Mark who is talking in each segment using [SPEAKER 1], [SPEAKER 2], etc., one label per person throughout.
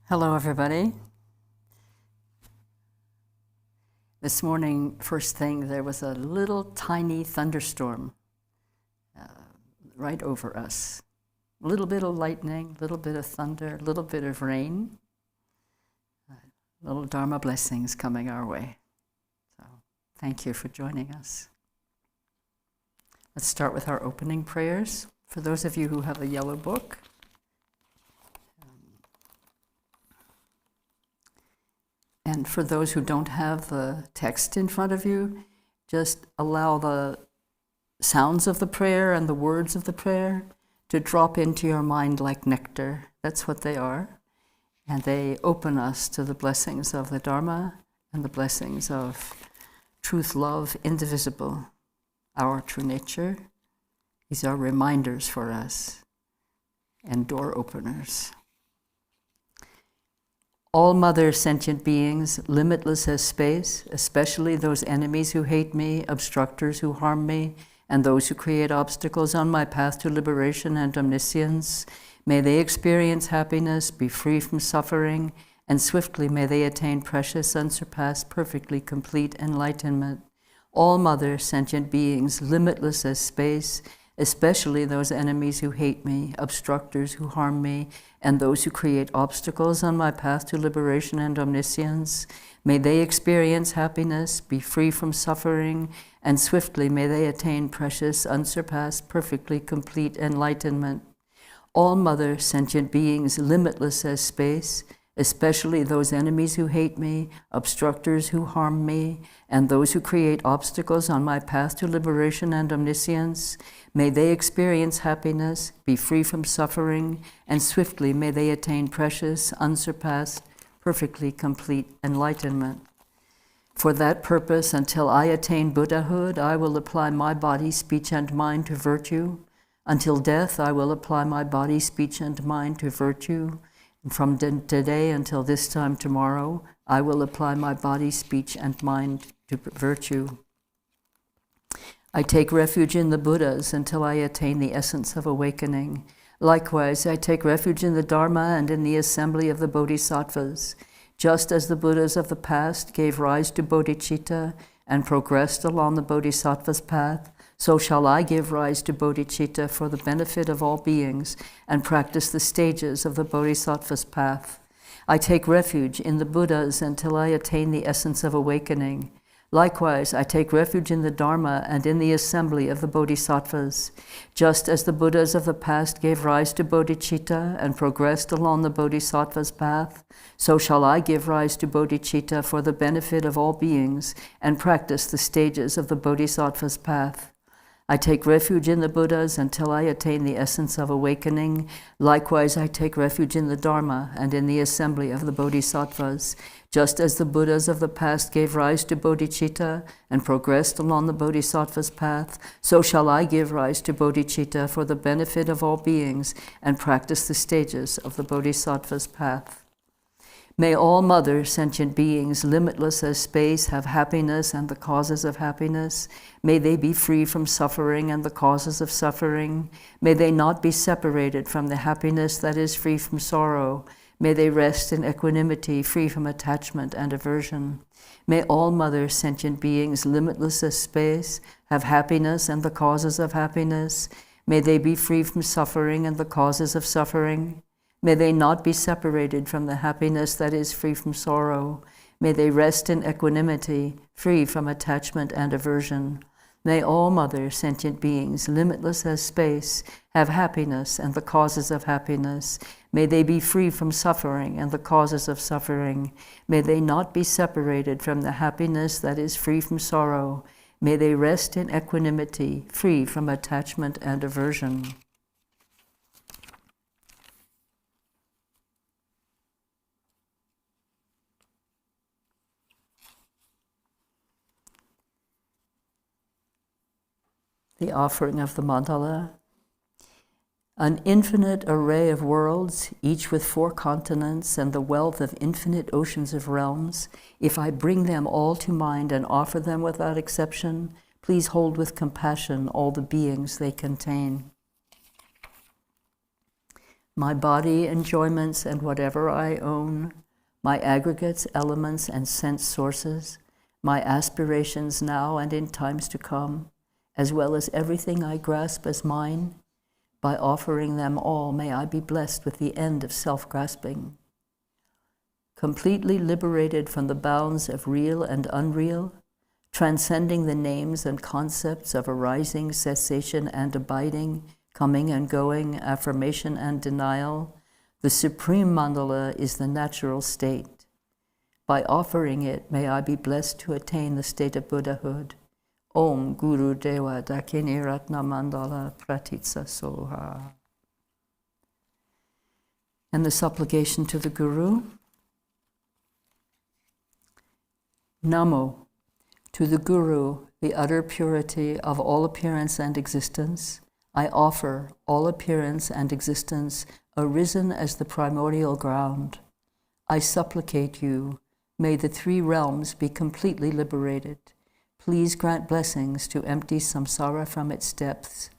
[SPEAKER 1] Hello, everybody. This morning, first thing, there was a little tiny thunderstorm right over us. A little bit of lightning, a little bit of thunder, a little bit of rain. Little Dharma blessings coming our way. So, thank you for joining us. Let's start with our opening prayers. For those of you who have a yellow book, and for those who don't have the text in front of you, just allow the sounds of the prayer and the words of the prayer to drop into your mind like nectar. That's what they are. And they open us to the blessings of the Dharma and the blessings of truth, love, indivisible, our true nature. These are reminders for us and door openers. All mother sentient beings, limitless as space, especially those enemies who hate me, obstructors who harm me, and those who create obstacles on my path to liberation and omniscience, may they experience happiness, be free from suffering, and swiftly may they attain precious, unsurpassed, perfectly complete enlightenment. All mother sentient beings, limitless as space, especially those enemies who hate me, obstructors who harm me, and those who create obstacles on my path to liberation and omniscience, may they experience happiness, be free from suffering, and swiftly may they attain precious, unsurpassed, perfectly complete enlightenment. All mother sentient beings, limitless as space, especially those enemies who hate me, obstructors who harm me, and those who create obstacles on my path to liberation and omniscience, may they experience happiness, be free from suffering, and swiftly may they attain precious, unsurpassed, perfectly complete enlightenment. For that purpose, until I attain Buddhahood, I will apply my body, speech, and mind to virtue. Until death, I will apply my body, speech, and mind to virtue. And from today until this time tomorrow, I will apply my body, speech, and mind to virtue. I take refuge in the Buddhas until I attain the essence of awakening. Likewise, I take refuge in the Dharma and in the assembly of the Bodhisattvas. Just as the Buddhas of the past gave rise to bodhicitta and progressed along the Bodhisattva's path, so shall I give rise to bodhicitta for the benefit of all beings and practice the stages of the Bodhisattva's path. I take refuge in the Buddhas until I attain the essence of awakening. Likewise, I take refuge in the Dharma and in the assembly of the Bodhisattvas. Just as the Buddhas of the past gave rise to bodhicitta and progressed along the Bodhisattva's path, so shall I give rise to bodhicitta for the benefit of all beings and practice the stages of the Bodhisattva's path. I take refuge in the Buddhas until I attain the essence of awakening. Likewise, I take refuge in the Dharma and in the assembly of the Bodhisattvas. Just as the Buddhas of the past gave rise to bodhicitta and progressed along the Bodhisattva's path, so shall I give rise to bodhicitta for the benefit of all beings and practice the stages of the Bodhisattva's path. May all mother sentient beings, limitless as space, have happiness and the causes of happiness. May they be free from suffering and the causes of suffering. May they not be separated from the happiness that is free from sorrow. May they rest in equanimity, free from attachment and aversion. May all mother sentient beings, limitless as space, have happiness and the causes of happiness. May they be free from suffering and the causes of suffering. May they not be separated from the happiness that is free from sorrow. May they rest in equanimity, free from attachment and aversion. May all mother sentient beings, limitless as space, have happiness and the causes of happiness. May they be free from suffering and the causes of suffering. May they not be separated from the happiness that is free from sorrow. May they rest in equanimity, free from attachment and aversion. The offering of the Mandala. An infinite array of worlds, each with 4 continents and the wealth of infinite oceans of realms, if I bring them all to mind and offer them without exception, please hold with compassion all the beings they contain. my body, enjoyments, and whatever I own, my aggregates, elements, and sense sources, my aspirations now and in times to come, as well as everything I grasp as mine, by offering them all, may I be blessed with the end of self-grasping. Completely liberated from the bounds of real and unreal, transcending the names and concepts of arising, cessation, and abiding, coming and going, affirmation and denial, the supreme mandala is the natural state. By offering it, may I be blessed to attain the state of Buddhahood. Om Guru Deva Dakini Ratna Mandala Pratitsa Soha. And the supplication to the Guru. Namo, to the Guru, the utter purity of all appearance and existence, I offer all appearance and existence arisen as the primordial ground. I supplicate you, may the three realms be completely liberated. Please grant blessings to empty samsara from its depths.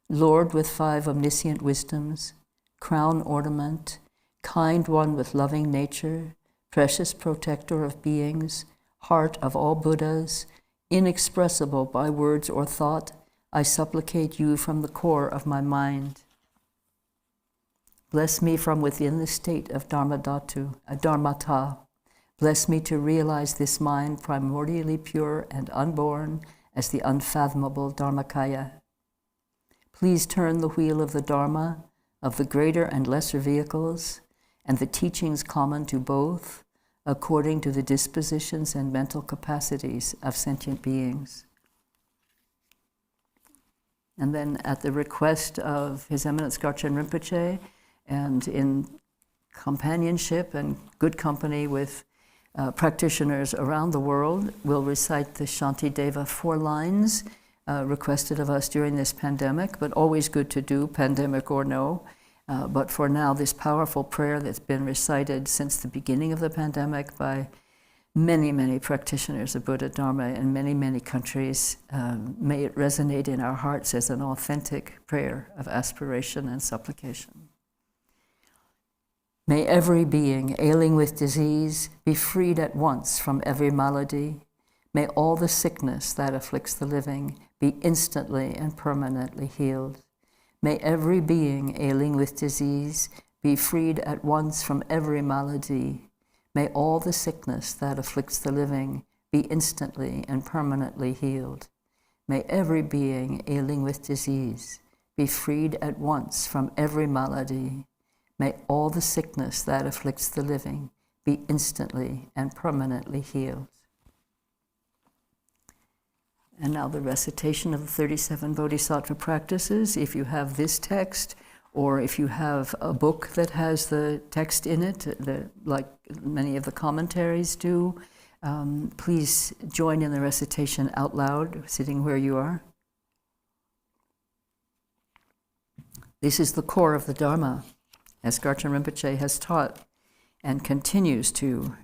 [SPEAKER 1] Lord with 5 omniscient wisdoms, crown ornament, kind one with loving nature, precious protector of beings, heart of all Buddhas, inexpressible by words or thought, I supplicate you from the core of my mind. Bless me from within the state of Dharmata. Bless me to realize this mind primordially pure and unborn as the unfathomable Dharmakaya. Please turn the wheel of the Dharma, of the greater and lesser vehicles, and the teachings common to both, according to the dispositions and mental capacities of sentient beings. And then at the request of His Eminence Garchen Rinpoche, and in companionship and good company with practitioners around the world, we'll recite the Shantideva 4 lines requested of us during this pandemic, but always good to do, pandemic or no. But for now, this powerful prayer that's been recited since the beginning of the pandemic by many, many practitioners of Buddha Dharma in many, many countries, may it resonate in our hearts as an authentic prayer of aspiration and supplication. May every being ailing with disease be freed at once from every malady. May all the sickness that afflicts the living be instantly and permanently healed. May every being ailing with disease be freed at once from every malady. May all the sickness that afflicts the living be instantly and permanently healed. May every being ailing with disease be freed at once from every malady. May all the sickness that afflicts the living be instantly and permanently healed. And now the recitation of the 37 Bodhisattva practices. If you have this text, or if you have a book that has the text in it, like many of the commentaries do, please join in the recitation out loud, sitting where you are. This is the core of the Dharma, as Garchen Rinpoche has taught and continues to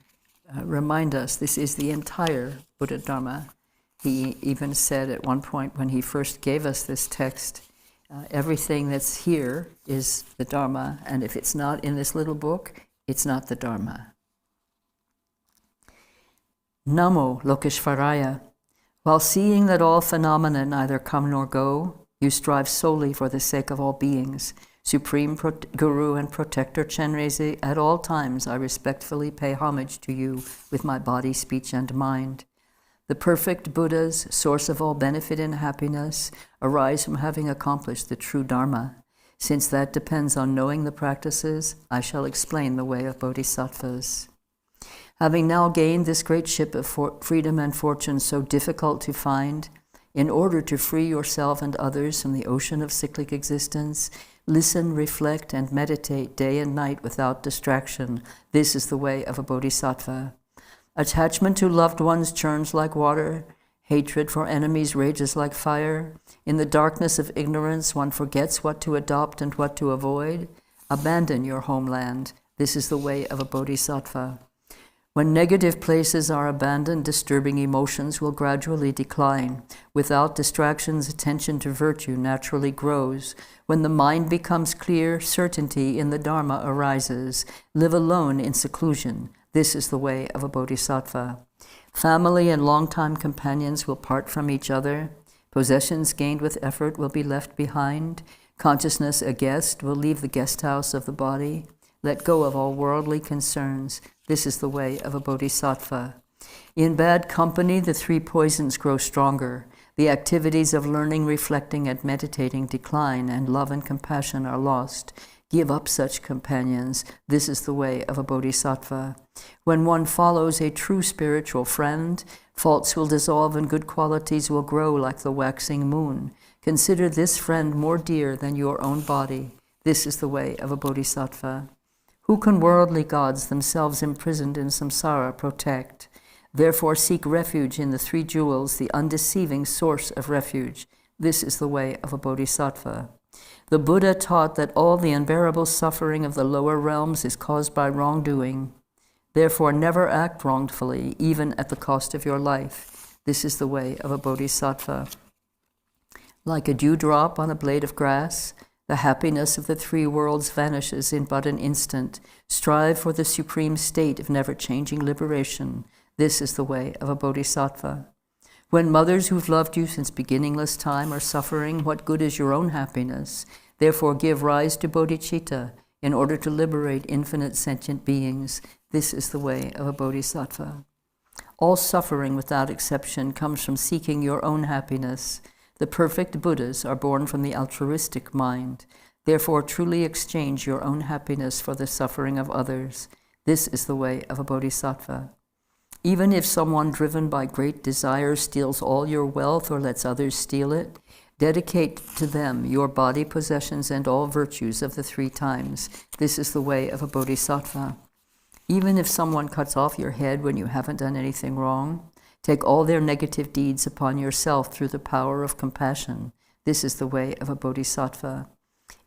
[SPEAKER 1] remind us. This is the entire Buddha Dharma. He even said at one point when he first gave us this text, everything that's here is the Dharma, and if it's not in this little book, it's not the Dharma. Namo Lokeshvaraya. While seeing that all phenomena neither come nor go, you strive solely for the sake of all beings. Supreme Guru and Protector Chenrezig, at all times I respectfully pay homage to you with my body, speech, and mind. The perfect Buddhas, source of all benefit and happiness, arise from having accomplished the true Dharma. Since that depends on knowing the practices, I shall explain the way of Bodhisattvas. Having now gained this great ship of freedom and fortune so difficult to find, in order to free yourself and others from the ocean of cyclic existence, listen, reflect, and meditate day and night without distraction. This is the way of a Bodhisattva. Attachment to loved ones churns like water. Hatred for enemies rages like fire. In the darkness of ignorance, one forgets what to adopt and what to avoid. Abandon your homeland. This is the way of a Bodhisattva. When negative places are abandoned, disturbing emotions will gradually decline. Without distractions, attention to virtue naturally grows. When the mind becomes clear, certainty in the Dharma arises. Live alone in seclusion. This is the way of a bodhisattva. Family and longtime companions will part from each other. Possessions gained with effort will be left behind. Consciousness, a guest, will leave the guest house of the body. Let go of all worldly concerns. This is the way of a bodhisattva. In bad company, the three poisons grow stronger. The activities of learning, reflecting, and meditating decline, and love and compassion are lost. Give up such companions. This is the way of a bodhisattva. When one follows a true spiritual friend, faults will dissolve and good qualities will grow like the waxing moon. Consider this friend more dear than your own body. This is the way of a bodhisattva. Who can worldly gods, themselves imprisoned in samsara, protect? Therefore seek refuge in the three jewels, the undeceiving source of refuge. This is the way of a bodhisattva. The Buddha taught that all the unbearable suffering of the lower realms is caused by wrongdoing. Therefore never act wrongfully, even at the cost of your life. This is the way of a bodhisattva. Like a dewdrop on a blade of grass, the happiness of the three worlds vanishes in but an instant. Strive for the supreme state of never-changing liberation. This is the way of a bodhisattva. When mothers who've loved you since beginningless time are suffering, what good is your own happiness? Therefore give rise to bodhicitta in order to liberate infinite sentient beings. This is the way of a bodhisattva. All suffering without exception comes from seeking your own happiness. The perfect Buddhas are born from the altruistic mind. Therefore, truly exchange your own happiness for the suffering of others. This is the way of a bodhisattva. Even if someone driven by great desire steals all your wealth or lets others steal it, dedicate to them your body, possessions, and all virtues of the three times. This is the way of a bodhisattva. Even if someone cuts off your head when you haven't done anything wrong, take all their negative deeds upon yourself through the power of compassion. This is the way of a bodhisattva.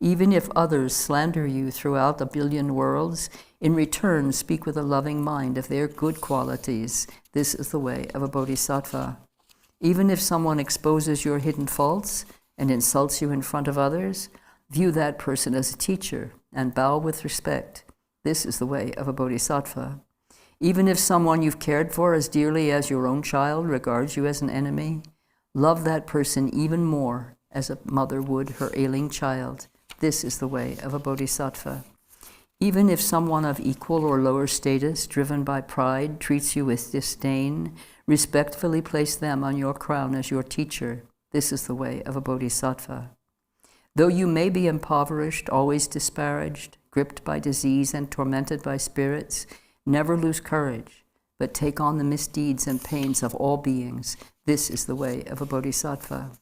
[SPEAKER 1] Even if others slander you throughout a billion worlds, in return speak with a loving mind of their good qualities. This is the way of a bodhisattva. Even if someone exposes your hidden faults and insults you in front of others, view that person as a teacher and bow with respect. This is the way of a bodhisattva. Even if someone you've cared for as dearly as your own child regards you as an enemy, love that person even more as a mother would her ailing child. This is the way of a bodhisattva. Even if someone of equal or lower status, driven by pride, treats you with disdain, respectfully place them on your crown as your teacher. This is the way of a bodhisattva. Though you may be impoverished, always disparaged, gripped by disease and tormented by spirits, never lose courage, but take on the misdeeds and pains of all beings. This is the way of a bodhisattva.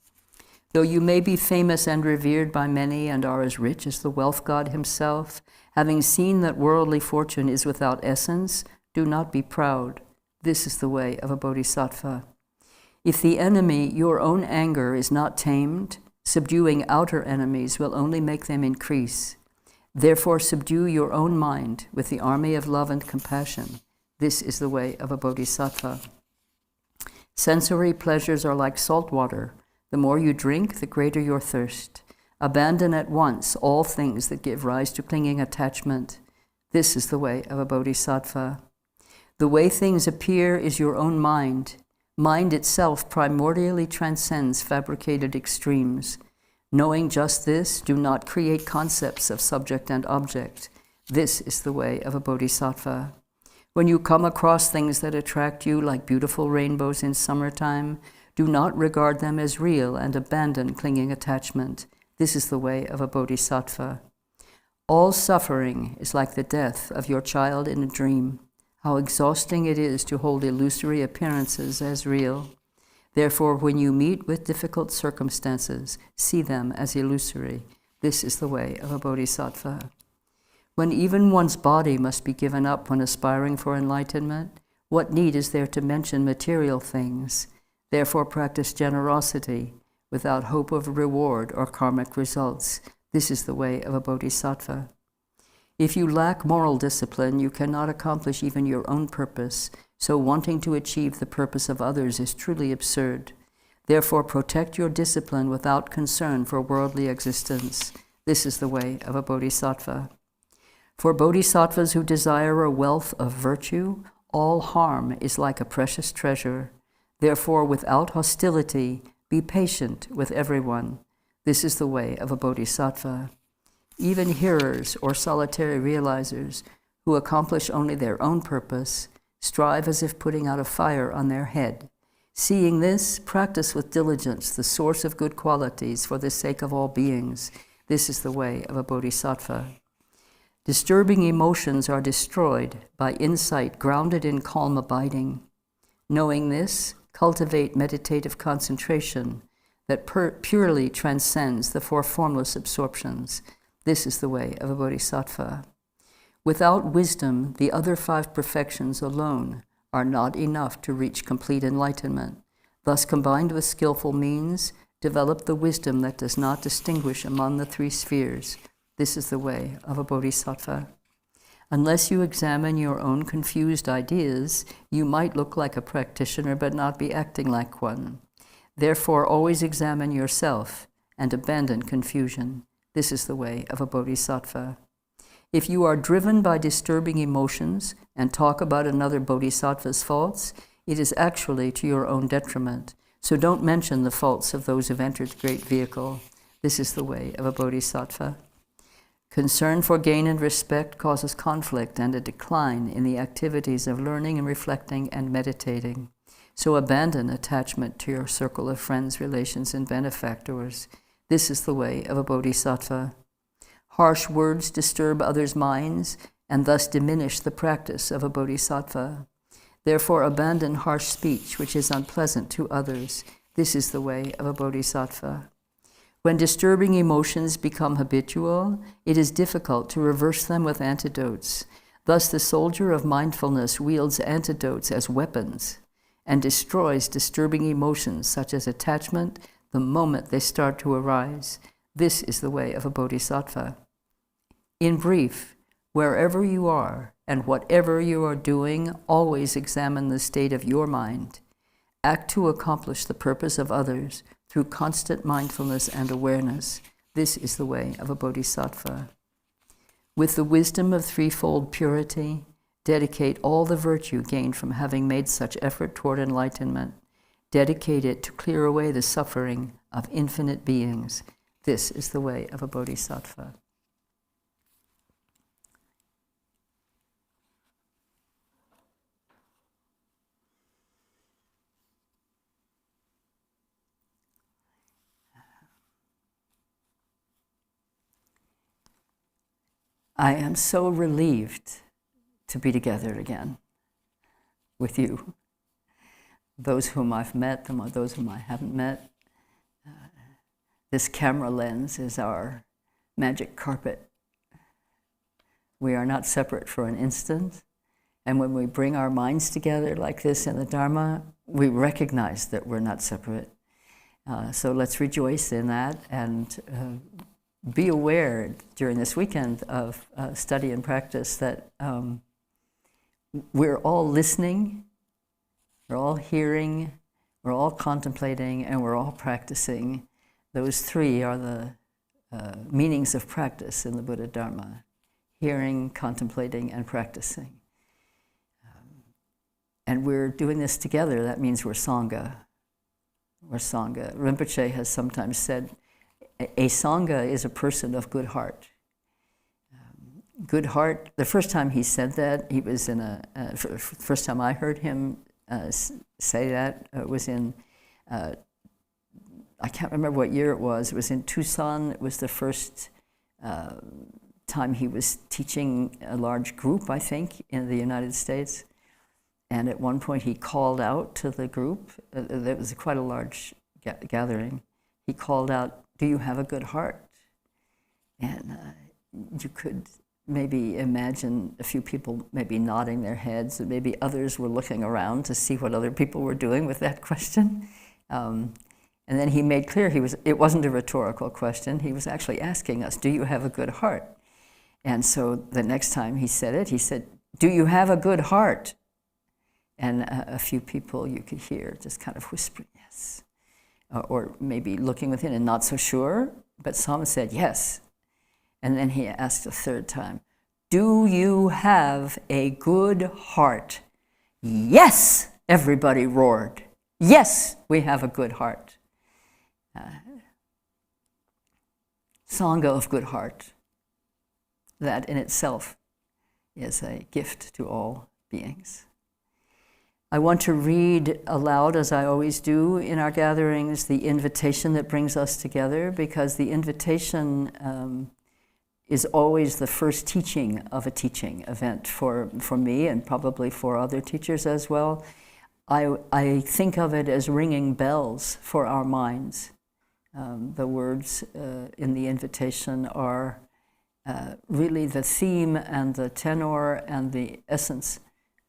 [SPEAKER 1] Though you may be famous and revered by many and are as rich as the wealth god himself, having seen that worldly fortune is without essence, do not be proud. This is the way of a bodhisattva. If the enemy, your own anger, is not tamed, subduing outer enemies will only make them increase. Therefore subdue your own mind with the army of love and compassion. This is the way of a bodhisattva. Sensory pleasures are like salt water. The more you drink, the greater your thirst. Abandon at once all things that give rise to clinging attachment. This is the way of a bodhisattva. The way things appear is your own mind. Mind itself primordially transcends fabricated extremes. Knowing just this, do not create concepts of subject and object. This is the way of a bodhisattva. When you come across things that attract you like beautiful rainbows in summertime, do not regard them as real and abandon clinging attachment. This is the way of a bodhisattva. All suffering is like the death of your child in a dream. How exhausting it is to hold illusory appearances as real. Therefore, when you meet with difficult circumstances, see them as illusory. This is the way of a bodhisattva. When even one's body must be given up when aspiring for enlightenment, what need is there to mention material things? Therefore, practice generosity without hope of reward or karmic results. This is the way of a bodhisattva. If you lack moral discipline, you cannot accomplish even your own purpose, so wanting to achieve the purpose of others is truly absurd. Therefore, protect your discipline without concern for worldly existence. This is the way of a bodhisattva. For bodhisattvas who desire a wealth of virtue, all harm is like a precious treasure. Therefore, without hostility, be patient with everyone. This is the way of a bodhisattva. Even hearers or solitary realizers who accomplish only their own purpose strive as if putting out a fire on their head. Seeing this, practice with diligence the source of good qualities for the sake of all beings. This is the way of a bodhisattva. Disturbing emotions are destroyed by insight grounded in calm abiding. Knowing this, cultivate meditative concentration that purely transcends the four formless absorptions. This is the way of a bodhisattva. Without wisdom, the other five perfections alone are not enough to reach complete enlightenment. Thus, combined with skillful means, develop the wisdom that does not distinguish among the three spheres. This is the way of a bodhisattva. Unless you examine your own confused ideas, you might look like a practitioner but not be acting like one. Therefore, always examine yourself and abandon confusion. This is the way of a bodhisattva. If you are driven by disturbing emotions and talk about another bodhisattva's faults, it is actually to your own detriment. So don't mention the faults of those who've entered the great vehicle. This is the way of a bodhisattva. Concern for gain and respect causes conflict and a decline in the activities of learning and reflecting and meditating. So abandon attachment to your circle of friends, relations, and benefactors. This is the way of a bodhisattva. Harsh words disturb others' minds and thus diminish the practice of a bodhisattva. Therefore, abandon harsh speech, which is unpleasant to others. This is the way of a bodhisattva. When disturbing emotions become habitual, it is difficult to reverse them with antidotes. Thus, the soldier of mindfulness wields antidotes as weapons and destroys disturbing emotions such as attachment the moment they start to arise. This is the way of a bodhisattva. In brief, wherever you are and whatever you are doing, always examine the state of your mind. Act to accomplish the purpose of others through constant mindfulness and awareness. This is the way of a bodhisattva. With the wisdom of threefold purity, dedicate all the virtue gained from having made such effort toward enlightenment. Dedicate it to clear away the suffering of infinite beings. This is the way of a bodhisattva. I am so relieved to be together again with you, those whom I've met, those whom I haven't met. This camera lens is our magic carpet. We are not separate for an instant, and when we bring our minds together like this in the Dharma, we recognize that we're not separate. So let's rejoice in that and be aware during this weekend of study and practice that we're all listening, we're all hearing, we're all contemplating, and we're all practicing. Those three are the meanings of practice in the Buddha Dharma: hearing, contemplating, and practicing. And we're doing this together. That means we're Sangha. We're Sangha. Rinpoche has sometimes said, a Sangha is a person of good heart. Good heart, the first time he said that, he was in first time I heard him say that, was in, I can't remember what year it was in Tucson. It was the first time he was teaching a large group, I think, in the United States. And at one point he called out to the group, there was quite a large gathering, he called out, "Do you have a good heart?" And you could maybe imagine a few people maybe nodding their heads, and maybe others were looking around to see what other people were doing with that question. And then he made clear it wasn't a rhetorical question. He was actually asking us, do you have a good heart? And so the next time he said it, he said, "Do you have a good heart?" And a few people you could hear just kind of whispering, "Yes." Or maybe looking within and not so sure, but some said yes. And then he asked a third time, "Do you have a good heart?" "Yes," everybody roared. "Yes, we have a good heart." Sangha of good heart. That in itself is a gift to all beings. I want to read aloud, as I always do in our gatherings, the invitation that brings us together, because the invitation is always the first teaching of a teaching event for me and probably for other teachers as well. I think of it as ringing bells for our minds. The words in the invitation are really the theme and the tenor and the essence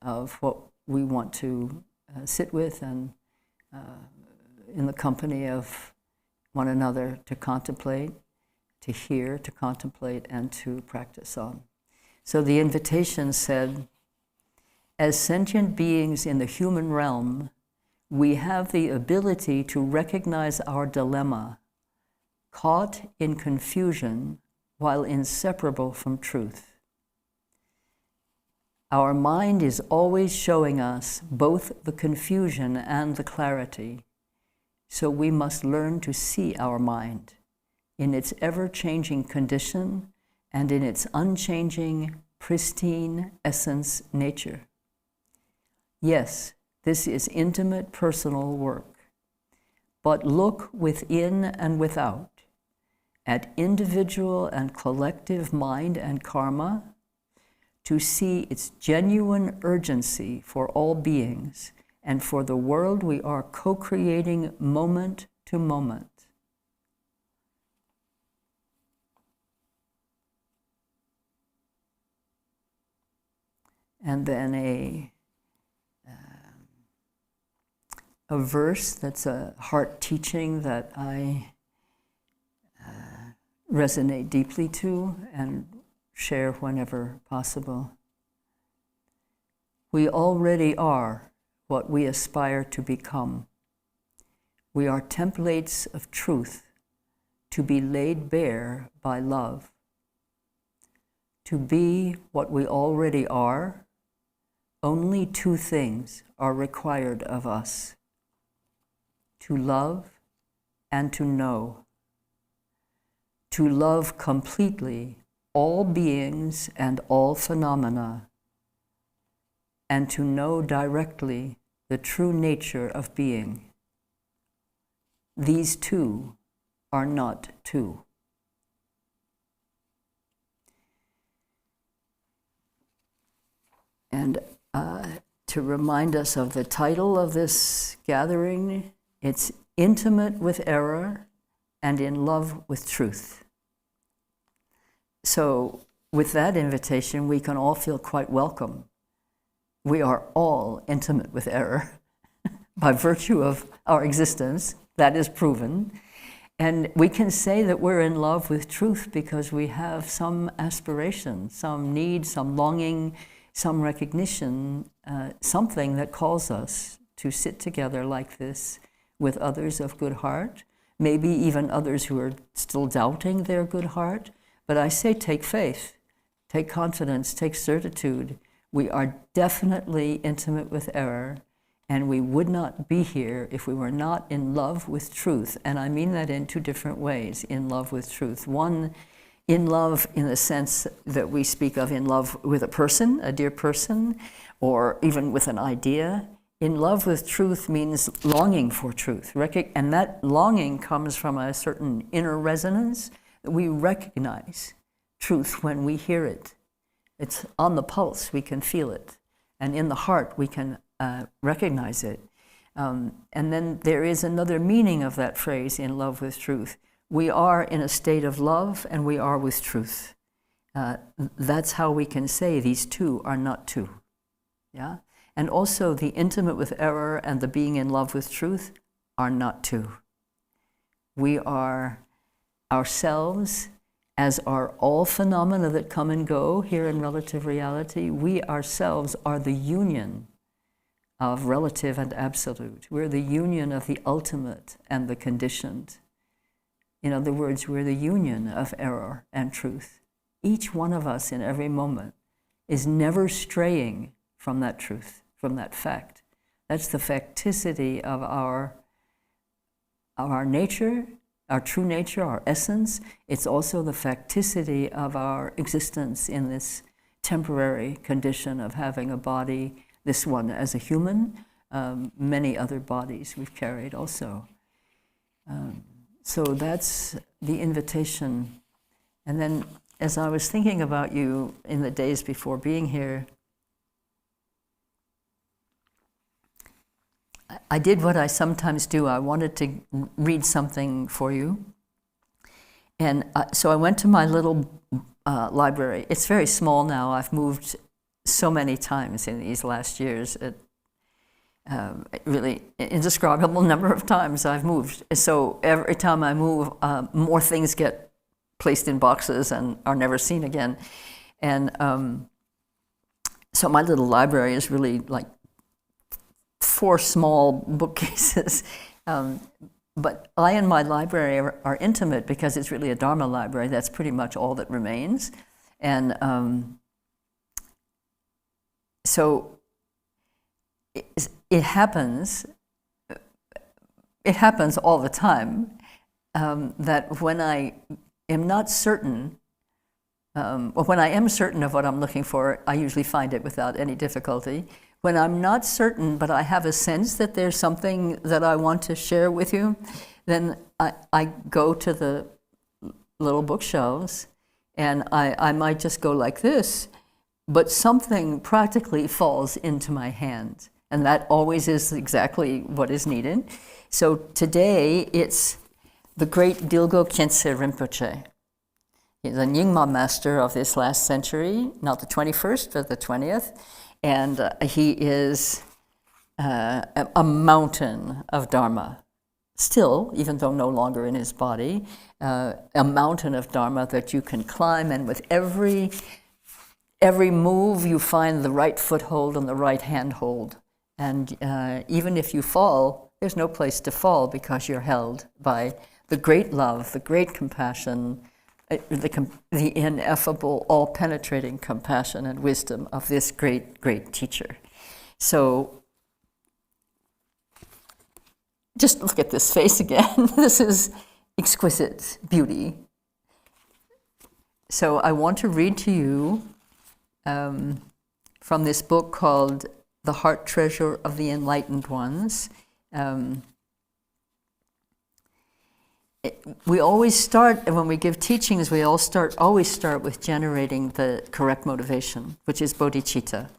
[SPEAKER 1] of what we want to sit with and in the company of one another to contemplate, to hear, to contemplate, and to practice on. So the invitation said, "As sentient beings in the human realm, we have the ability to recognize our dilemma, caught in confusion while inseparable from truth. Our mind is always showing us both the confusion and the clarity, so we must learn to see our mind in its ever-changing condition and in its unchanging, pristine essence nature. Yes, this is intimate personal work, but look within and without, at individual and collective mind and karma, to see its genuine urgency for all beings and for the world we are co-creating moment to moment. And then a verse that's a heart teaching that I resonate deeply to and share whenever possible. We already are what we aspire to become. We are templates of truth to be laid bare by love. To be what we already are, only two things are required of us: to love and to know. To love completely all beings and all phenomena, and to know directly the true nature of being. These two are not two. And to remind us of the title of this gathering, it's Intimate with Error and in Love with Truth. So with that invitation, we can all feel quite welcome. We are all intimate with error by virtue of our existence. That is proven. And we can say that we're in love with truth because we have some aspiration, some need, some longing, some recognition, something that calls us to sit together like this with others of good heart, maybe even others who are still doubting their good heart. But I say take faith, take confidence, take certitude. We are definitely intimate with error, and we would not be here if we were not in love with truth. And I mean that in two different ways, in love with truth. One, in love in the sense that we speak of in love with a person, a dear person, or even with an idea. In love with truth means longing for truth. And that longing comes from a certain inner resonance. We recognize truth when we hear it. It's on the pulse, we can feel it. And in the heart, we can recognize it. And then there is another meaning of that phrase, in love with truth. We are in a state of love and we are with truth. That's how we can say these two are not two. Yeah? And also the intimate with error and the being in love with truth are not two. We are ourselves as are all phenomena that come and go here in relative reality, we ourselves are the union of relative and absolute. We're the union of the ultimate and the conditioned. In other words, we're the union of error and truth. Each one of us in every moment is never straying from that truth, from that fact. That's the facticity of our nature, our true nature, our essence. It's also the facticity of our existence in this temporary condition of having a body, this one as a human, many other bodies we've carried also. So that's the invitation. And then as I was thinking about you in the days before being here, I did what I sometimes do. I wanted to read something for you. And so I went to my little library. It's very small now. I've moved so many times in these last years. Really indescribable number of times I've moved. So every time I move, more things get placed in boxes and are never seen again. And so my little library is really like 4 small bookcases. But I and my library are intimate because it's really a Dharma library. That's pretty much all that remains. And so it happens all the time that when I am not certain, when I am certain of what I'm looking for, I usually find it without any difficulty. When I'm not certain, but I have a sense that there's something that I want to share with you, then I go to the little bookshelves, and I might just go like this, but something practically falls into my hand. And that always is exactly what is needed. So today, it's the great Dilgo Khyentse Rinpoche. He's a Nyingma master of this last century, not the 21st, but the 20th. And he is a mountain of Dharma. Still, even though no longer in his body, a mountain of Dharma that you can climb, and with every move you find the right foothold and the right handhold. And even if you fall, there's no place to fall because you're held by the great love, the great compassion, the ineffable, all-penetrating compassion and wisdom of this great, great teacher. So just look at this face again. This is exquisite beauty. So I want to read to you from this book called The Heart Treasure of the Enlightened Ones. We always start, when we give teachings, we always start with generating the correct motivation, which is bodhicitta.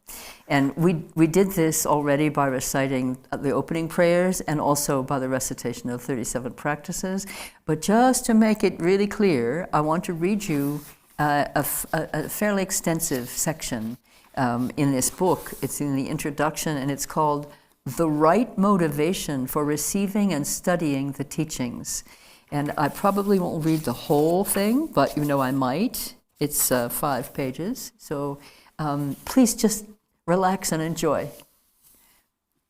[SPEAKER 1] And we did this already by reciting the opening prayers and also by the recitation of 37 practices. But just to make it really clear, I want to read you a fairly extensive section in this book. It's in the introduction, and it's called The Right Motivation for Receiving and Studying the Teachings. And I probably won't read the whole thing, but I might. It's 5 pages. So please just relax and enjoy.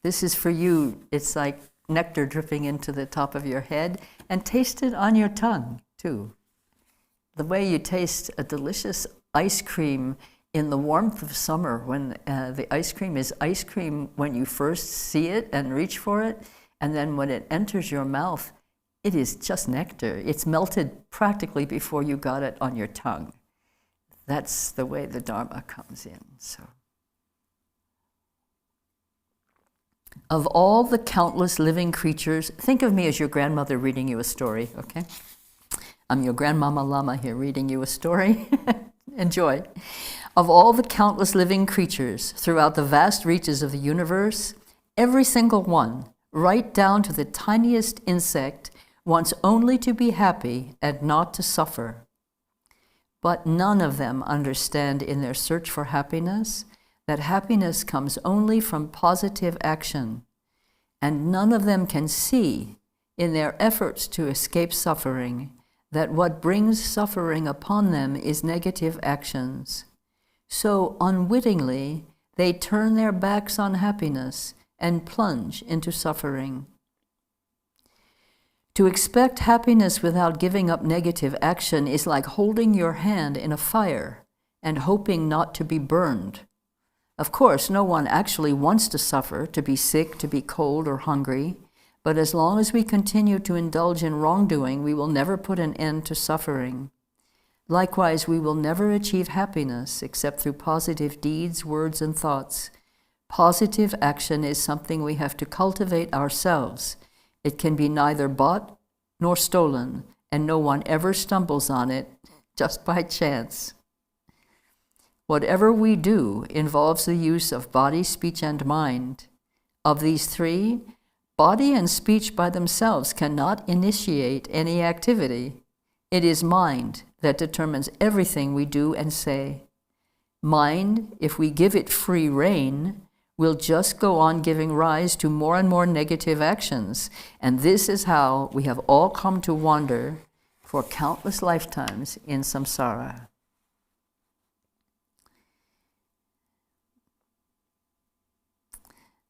[SPEAKER 1] This is for you. It's like nectar dripping into the top of your head, and taste it on your tongue, too. The way you taste a delicious ice cream in the warmth of summer, when the ice cream is ice cream when you first see it and reach for it, and then when it enters your mouth, it is just nectar. It's melted practically before you got it on your tongue. That's the way the Dharma comes in. So, of all the countless living creatures, think of me as your grandmother reading you a story, okay? I'm your grandmama Lama here reading you a story. Enjoy. Of all the countless living creatures throughout the vast reaches of the universe, every single one, right down to the tiniest insect, wants only to be happy and not to suffer. But none of them understand in their search for happiness that happiness comes only from positive action, and none of them can see in their efforts to escape suffering that what brings suffering upon them is negative actions. So unwittingly, they turn their backs on happiness and plunge into suffering. To expect happiness without giving up negative action is like holding your hand in a fire and hoping not to be burned. Of course, no one actually wants to suffer, to be sick, to be cold or hungry, but as long as we continue to indulge in wrongdoing, we will never put an end to suffering. Likewise, we will never achieve happiness except through positive deeds, words, and thoughts. Positive action is something we have to cultivate ourselves. It can be neither bought nor stolen, and no one ever stumbles on it just by chance. Whatever we do involves the use of body, speech, and mind. Of these three, body and speech by themselves cannot initiate any activity. It is mind that determines everything we do and say. Mind, if we give it free rein, will just go on giving rise to more and more negative actions. And this is how we have all come to wander for countless lifetimes in samsara.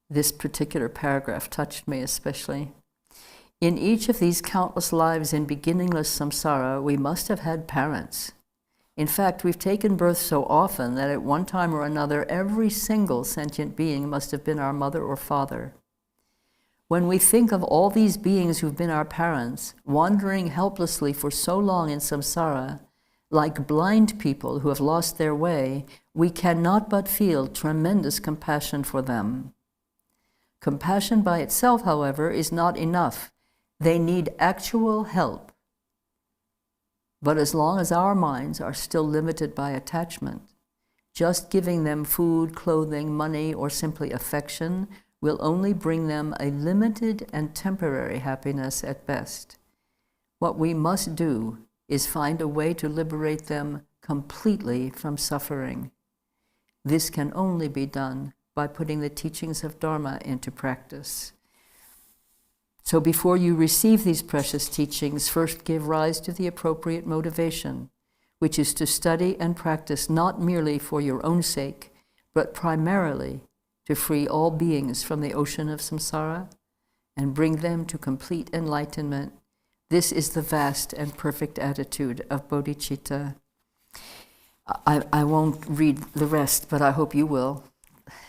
[SPEAKER 1] This particular paragraph touched me especially. In each of these countless lives in beginningless samsara, we must have had parents. In fact, we've taken birth so often that at one time or another, every single sentient being must have been our mother or father. When we think of all these beings who've been our parents, wandering helplessly for so long in samsara, like blind people who have lost their way, we cannot but feel tremendous compassion for them. Compassion by itself, however, is not enough. They need actual help. But as long as our minds are still limited by attachment, just giving them food, clothing, money, or simply affection will only bring them a limited and temporary happiness at best. What we must do is find a way to liberate them completely from suffering. This can only be done by putting the teachings of Dharma into practice. So before you receive these precious teachings, first give rise to the appropriate motivation, which is to study and practice not merely for your own sake, but primarily to free all beings from the ocean of samsara and bring them to complete enlightenment. This is the vast and perfect attitude of bodhicitta. I won't read the rest, but I hope you will.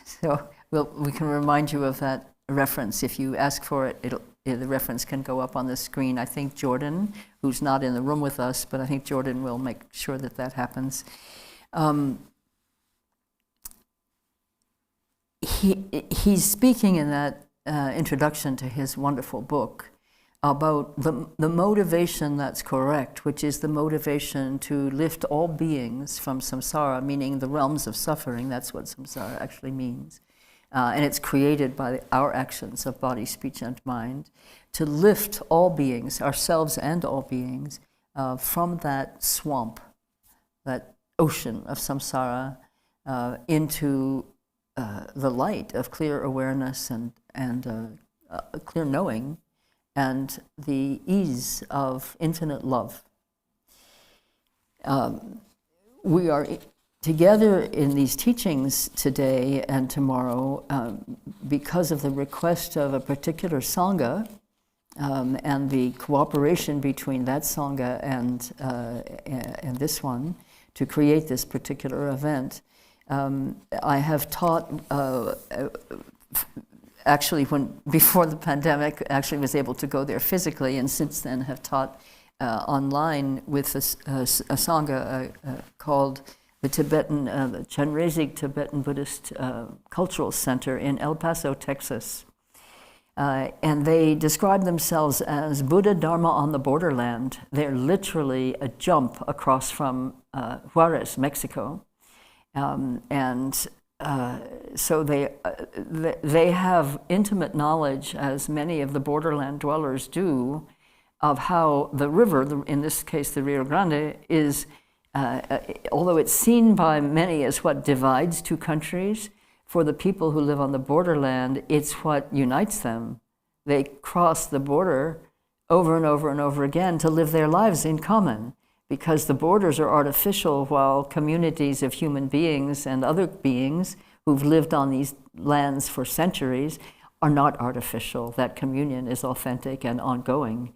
[SPEAKER 1] So we can remind you of that reference. If you ask for it, the reference can go up on the screen. I think Jordan, who's not in the room with us, but I think Jordan will make sure that that happens. He's speaking in that introduction to his wonderful book about the motivation that's correct, which is the motivation to lift all beings from samsara, meaning the realms of suffering. That's what samsara actually means. And it's created by our actions of body, speech, and mind, to lift all beings, ourselves and all beings, from that swamp, that ocean of samsara, into the light of clear awareness and clear knowing, and the ease of infinite love. We are together in these teachings today and tomorrow because of the request of a particular sangha and the cooperation between that sangha and this one to create this particular event. I have taught actually before the pandemic, actually was able to go there physically, and since then have taught online with a sangha called the Tibetan, the Chenrezig Tibetan Buddhist Cultural Center in El Paso, Texas. And they describe themselves as Buddha Dharma on the borderland. They're literally a jump across from Juarez, Mexico. So they have intimate knowledge, as many of the borderland dwellers do, of how the river, in this case the Rio Grande, is, although it's seen by many as what divides two countries, for the people who live on the borderland, it's what unites them. They cross the border over and over and over again to live their lives in common, because the borders are artificial, while communities of human beings and other beings who've lived on these lands for centuries are not artificial. That communion is authentic and ongoing.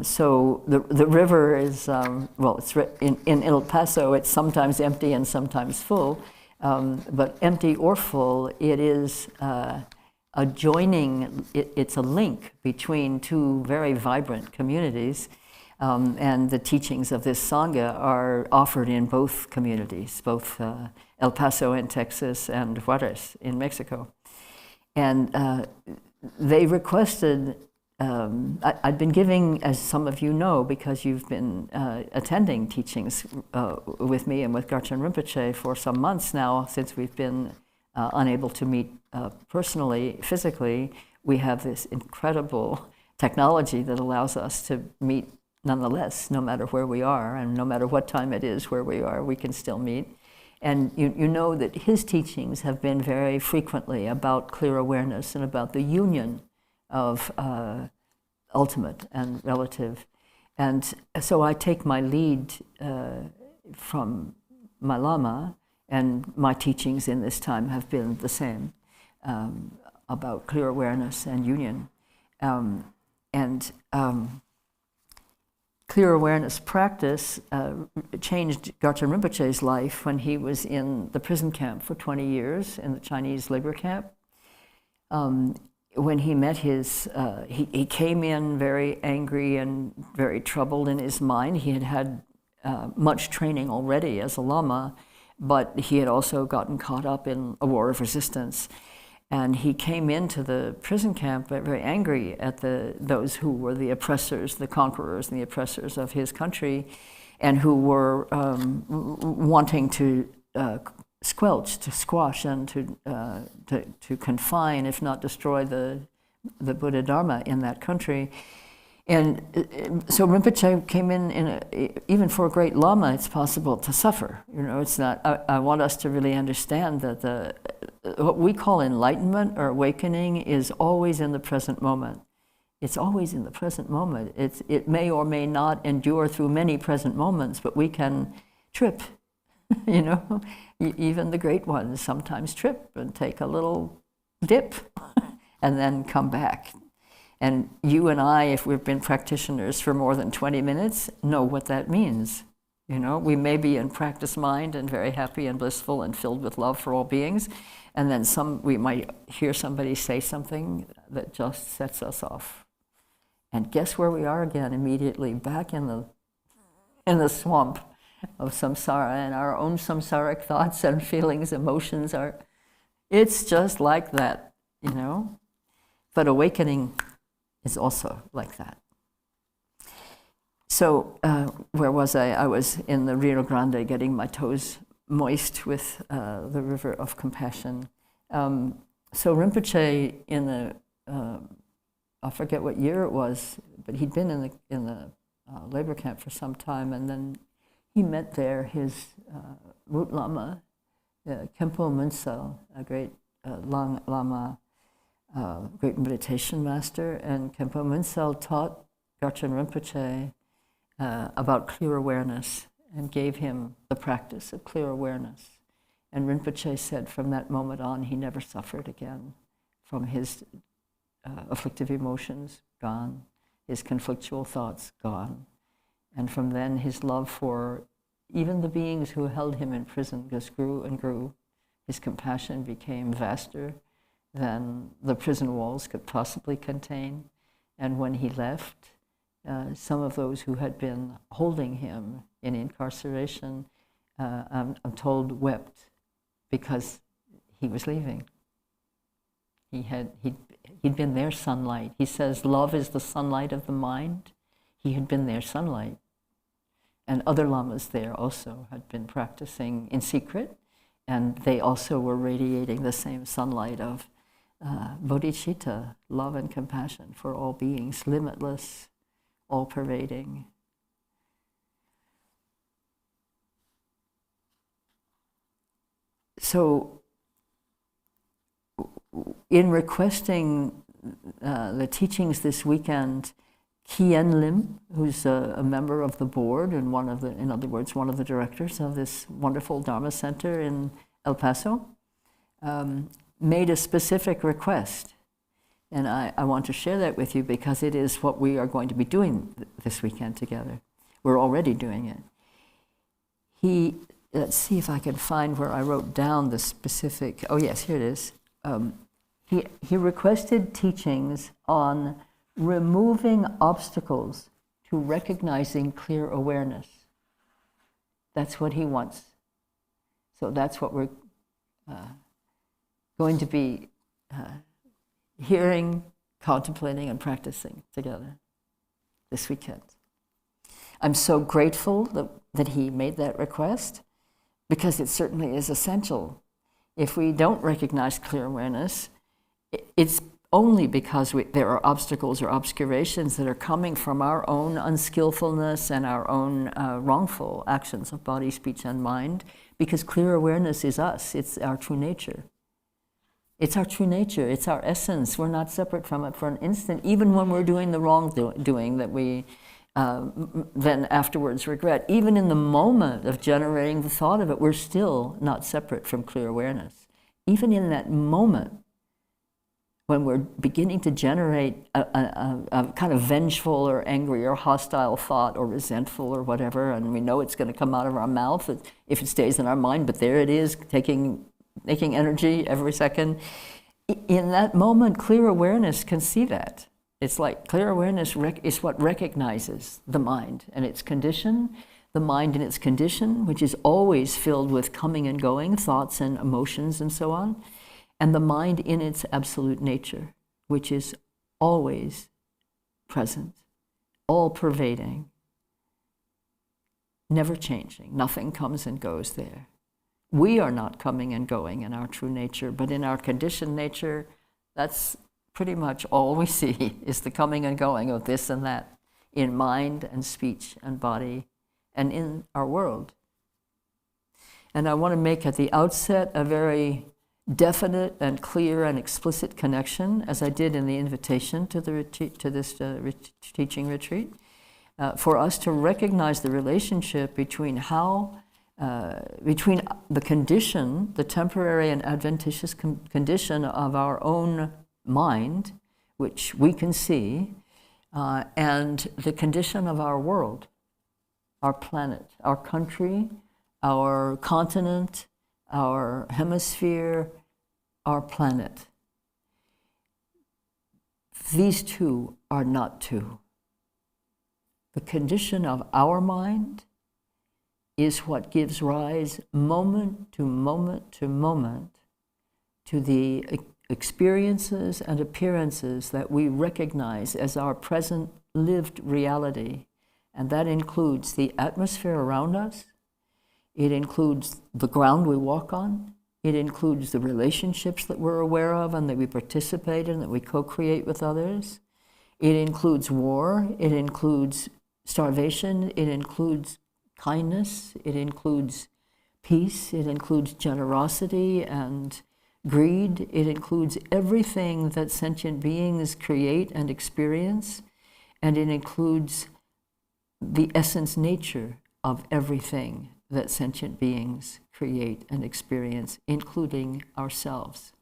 [SPEAKER 1] So the river is, it's in El Paso, it's sometimes empty and sometimes full, but empty or full, it is a joining, it's a link between two very vibrant communities, and the teachings of this Sangha are offered in both communities, both El Paso in Texas and Juarez in Mexico. And they requested, I'd been giving, as some of you know, because you've been attending teachings with me and with Garchen Rinpoche for some months now, since we've been unable to meet personally, physically. We have this incredible technology that allows us to meet nonetheless, no matter where we are, and no matter what time it is where we are, we can still meet. And you know that his teachings have been very frequently about clear awareness and about the union of ultimate and relative. And so I take my lead from my Lama, and my teachings in this time have been the same, about clear awareness and union. Clear awareness practice changed Garchen Rinpoche's life when he was in the prison camp for 20 years, in the Chinese labor camp. When he met he came in very angry and very troubled in his mind. He had had much training already as a Lama, but he had also gotten caught up in a war of resistance. And he came into the prison camp very angry at those who were the oppressors, the conquerors and the oppressors of his country, and who were wanting to squelch, to squash, and to confine, if not destroy, the Buddha Dharma in that country. And so Rinpoche came in even for a great Lama, it's possible to suffer. You know, it's not. I want us to really understand that what we call enlightenment or awakening is always in the present moment. It's always in the present moment. It may or may not endure through many present moments, but we can trip. You know, even the great ones sometimes trip and take a little dip and then come back. And you and I, if we've been practitioners for more than 20 minutes, know what that means. You know, we may be in practice mind and very happy and blissful and filled with love for all beings, and then we might hear somebody say something that just sets us off. And guess where we are again immediately? Back in the swamp of samsara, and our own samsaric thoughts and feelings, emotions it's just like that, you know? But awakening is also like that. So where was I? I was in the Rio Grande getting my toes moist with the river of compassion. So Rinpoche I forget what year it was, but he'd been in the labor camp for some time, and then he met there his root Lama, Khenpo Munsel, a great Lama, great meditation master, and Khenpo Munsel taught Garchen Rinpoche about clear awareness and gave him the practice of clear awareness. And Rinpoche said from that moment on, he never suffered again from his afflictive emotions, gone, his conflictual thoughts, gone. And from then, his love for even the beings who held him in prison just grew and grew. His compassion became vaster than the prison walls could possibly contain. And when he left, some of those who had been holding him in incarceration, I'm told, wept because he was leaving. He'd been their sunlight. He says, love is the sunlight of the mind. He had been their sunlight. And other lamas there also had been practicing in secret, and they also were radiating the same sunlight of bodhicitta, love and compassion for all beings, limitless, all-pervading. So, in requesting the teachings this weekend, Kien Lim, who's a member of the board and in other words, one of the directors of this wonderful Dharma Center in El Paso, made a specific request. And I want to share that with you because it is what we are going to be doing this weekend together. We're already doing it. Let's see if I can find where I wrote down the specific, oh yes, here it is. He requested teachings on removing obstacles to recognizing clear awareness. That's what he wants. So that's what we're going to be hearing, contemplating, and practicing together this weekend. I'm so grateful that he made that request because it certainly is essential. If we don't recognize clear awareness, it's only because there are obstacles or obscurations that are coming from our own unskillfulness and our own wrongful actions of body, speech, and mind, because clear awareness is us. It's our true nature. It's our true nature. It's our essence. We're not separate from it for an instant, even when we're doing the wrongdoing that we then afterwards regret. Even in the moment of generating the thought of it, we're still not separate from clear awareness. Even in that moment, when we're beginning to generate a kind of vengeful or angry or hostile thought or resentful or whatever, and we know it's going to come out of our mouth if it stays in our mind, but there it is, making energy every second. In that moment, clear awareness can see that. It's like clear awareness is what recognizes the mind and its condition, the mind and its condition, which is always filled with coming and going, thoughts and emotions and so on, and the mind in its absolute nature, which is always present, all-pervading, never changing. Nothing comes and goes there. We are not coming and going in our true nature, but in our conditioned nature, that's pretty much all we see is the coming and going of this and that in mind and speech and body and in our world. And I want to make at the outset a very definite and clear and explicit connection, as I did in the invitation to the retreat, to this teaching retreat, for us to recognize the relationship between between the condition, the temporary and adventitious condition of our own mind, which we can see, and the condition of our world, our planet, our country, our continent, our hemisphere, our planet. These two are not two. The condition of our mind is what gives rise moment to moment to moment to the experiences and appearances that we recognize as our present lived reality. And that includes the atmosphere around us. It includes the ground we walk on. It includes the relationships that we're aware of and that we participate in, that we co-create with others. It includes war. It includes starvation. It includes kindness. It includes peace. It includes generosity and greed. It includes everything that sentient beings create and experience. And it includes the essence nature of everything that sentient beings create and experience, including ourselves.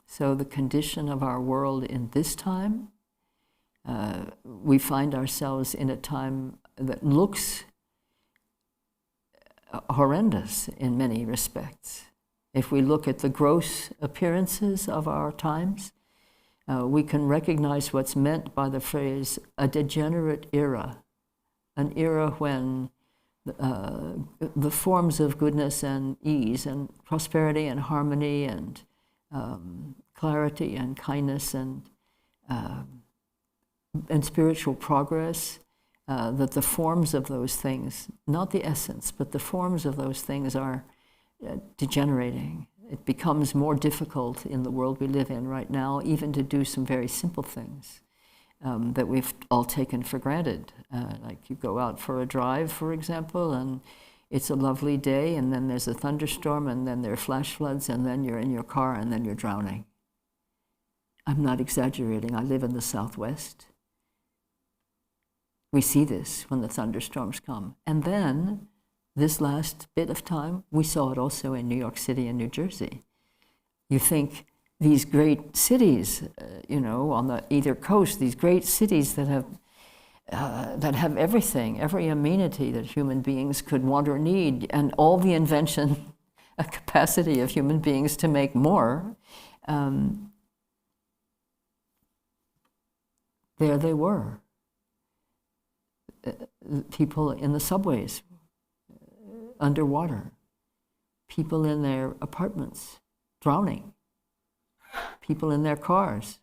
[SPEAKER 1] So the condition of our world in this time, we find ourselves in a time that looks horrendous in many respects. If we look at the gross appearances of our times, we can recognize what's meant by the phrase a degenerate era, an era when the forms of goodness and ease and prosperity and harmony and clarity and kindness and spiritual progress, that the forms of those things, not the essence, but the forms of those things are degenerating. It becomes more difficult in the world we live in right now, even to do some very simple things that we've all taken for granted. Like you go out for a drive, for example, and it's a lovely day, and then there's a thunderstorm, and then there are flash floods, and then you're in your car, and then you're drowning. I'm not exaggerating. I live in the Southwest. We see this when the thunderstorms come. And then, this last bit of time, we saw it also in New York City and New Jersey. You think these great cities, on the either coast, these great cities that have everything, every amenity that human beings could want or need, and all the invention, a capacity of human beings to make more, there they were. People in the subways, underwater. People in their apartments, drowning. People in their cars,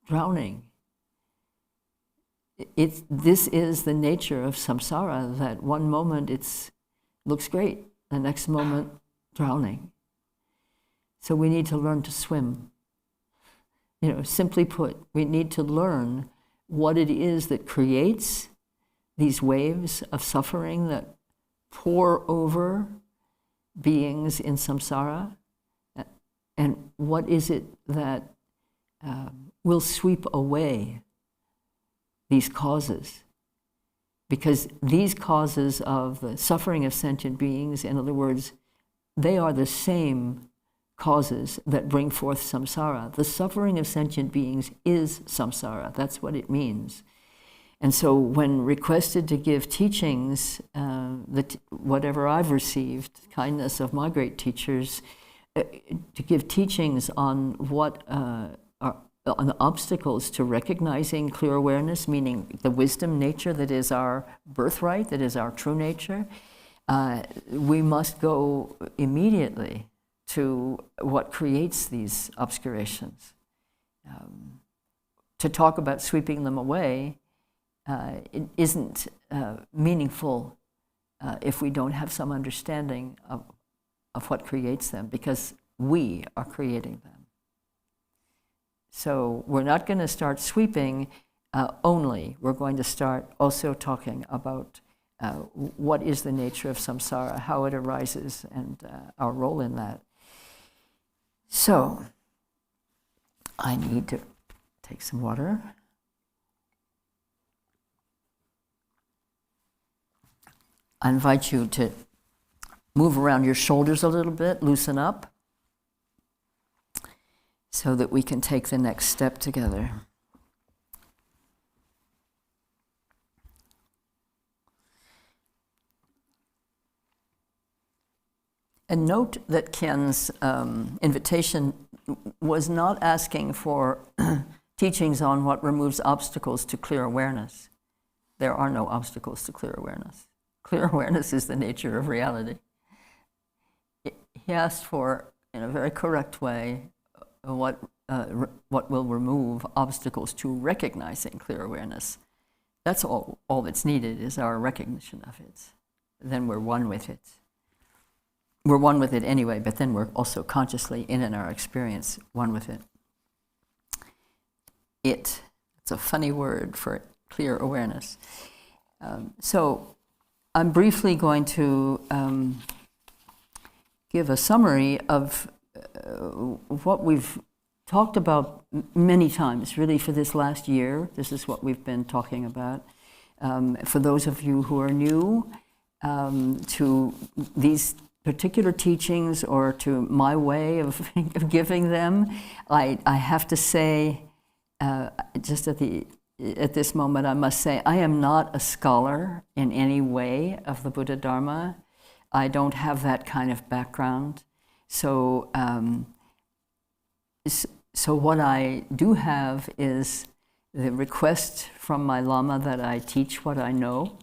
[SPEAKER 1] drowning. This is the nature of samsara, that one moment it looks great, the next moment drowning. So we need to learn to swim. Simply put, we need to learn what it is that creates these waves of suffering that pour over beings in samsara, and what is it that will sweep away these causes. Because these causes of the suffering of sentient beings, in other words, they are the same causes that bring forth samsara. The suffering of sentient beings is samsara. That's what it means. And so when requested to give teachings, whatever I've received, kindness of my great teachers, to give teachings on what are on the obstacles to recognizing clear awareness, meaning the wisdom nature that is our birthright, that is our true nature, we must go immediately to what creates these obscurations. To talk about sweeping them away, it isn't meaningful if we don't have some understanding of what creates them, because we are creating them. So we're not going to start sweeping only. We're going to start also talking about what is the nature of samsara, how it arises, and our role in that. So I need to take some water. I invite you to move around your shoulders a little bit, loosen up, so that we can take the next step together. And note that Ken's invitation was not asking for teachings on what removes obstacles to clear awareness. There are no obstacles to clear awareness. Clear awareness is the nature of reality. He asked for, in a very correct way, what will remove obstacles to recognizing clear awareness. That's all that's needed is our recognition of it. Then we're one with it. We're one with it anyway, but then we're also consciously, in our experience, one with it. It's a funny word for clear awareness. So I'm briefly going to give a summary of what we've talked about many times, really, for this last year. This is what we've been talking about. For those of you who are new to these particular teachings or to my way of giving them, I have to say, just at this moment, I must say, I am not a scholar in any way of the Buddha Dharma. I don't have that kind of background. So what I do have is the request from my Lama that I teach what I know,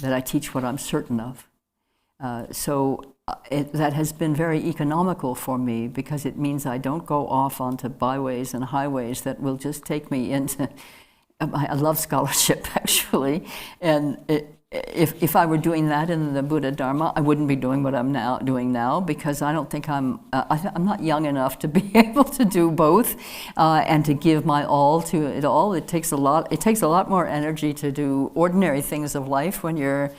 [SPEAKER 1] that I teach what I'm certain of. That has been very economical for me, because it means I don't go off onto byways and highways that will just take me into... I love scholarship, actually, and if I were doing that in the Buddha Dharma, I wouldn't be doing what I'm doing now, because I don't think I'm not young enough to be able to do both and to give my all to it all. It takes a lot more energy to do ordinary things of life when you're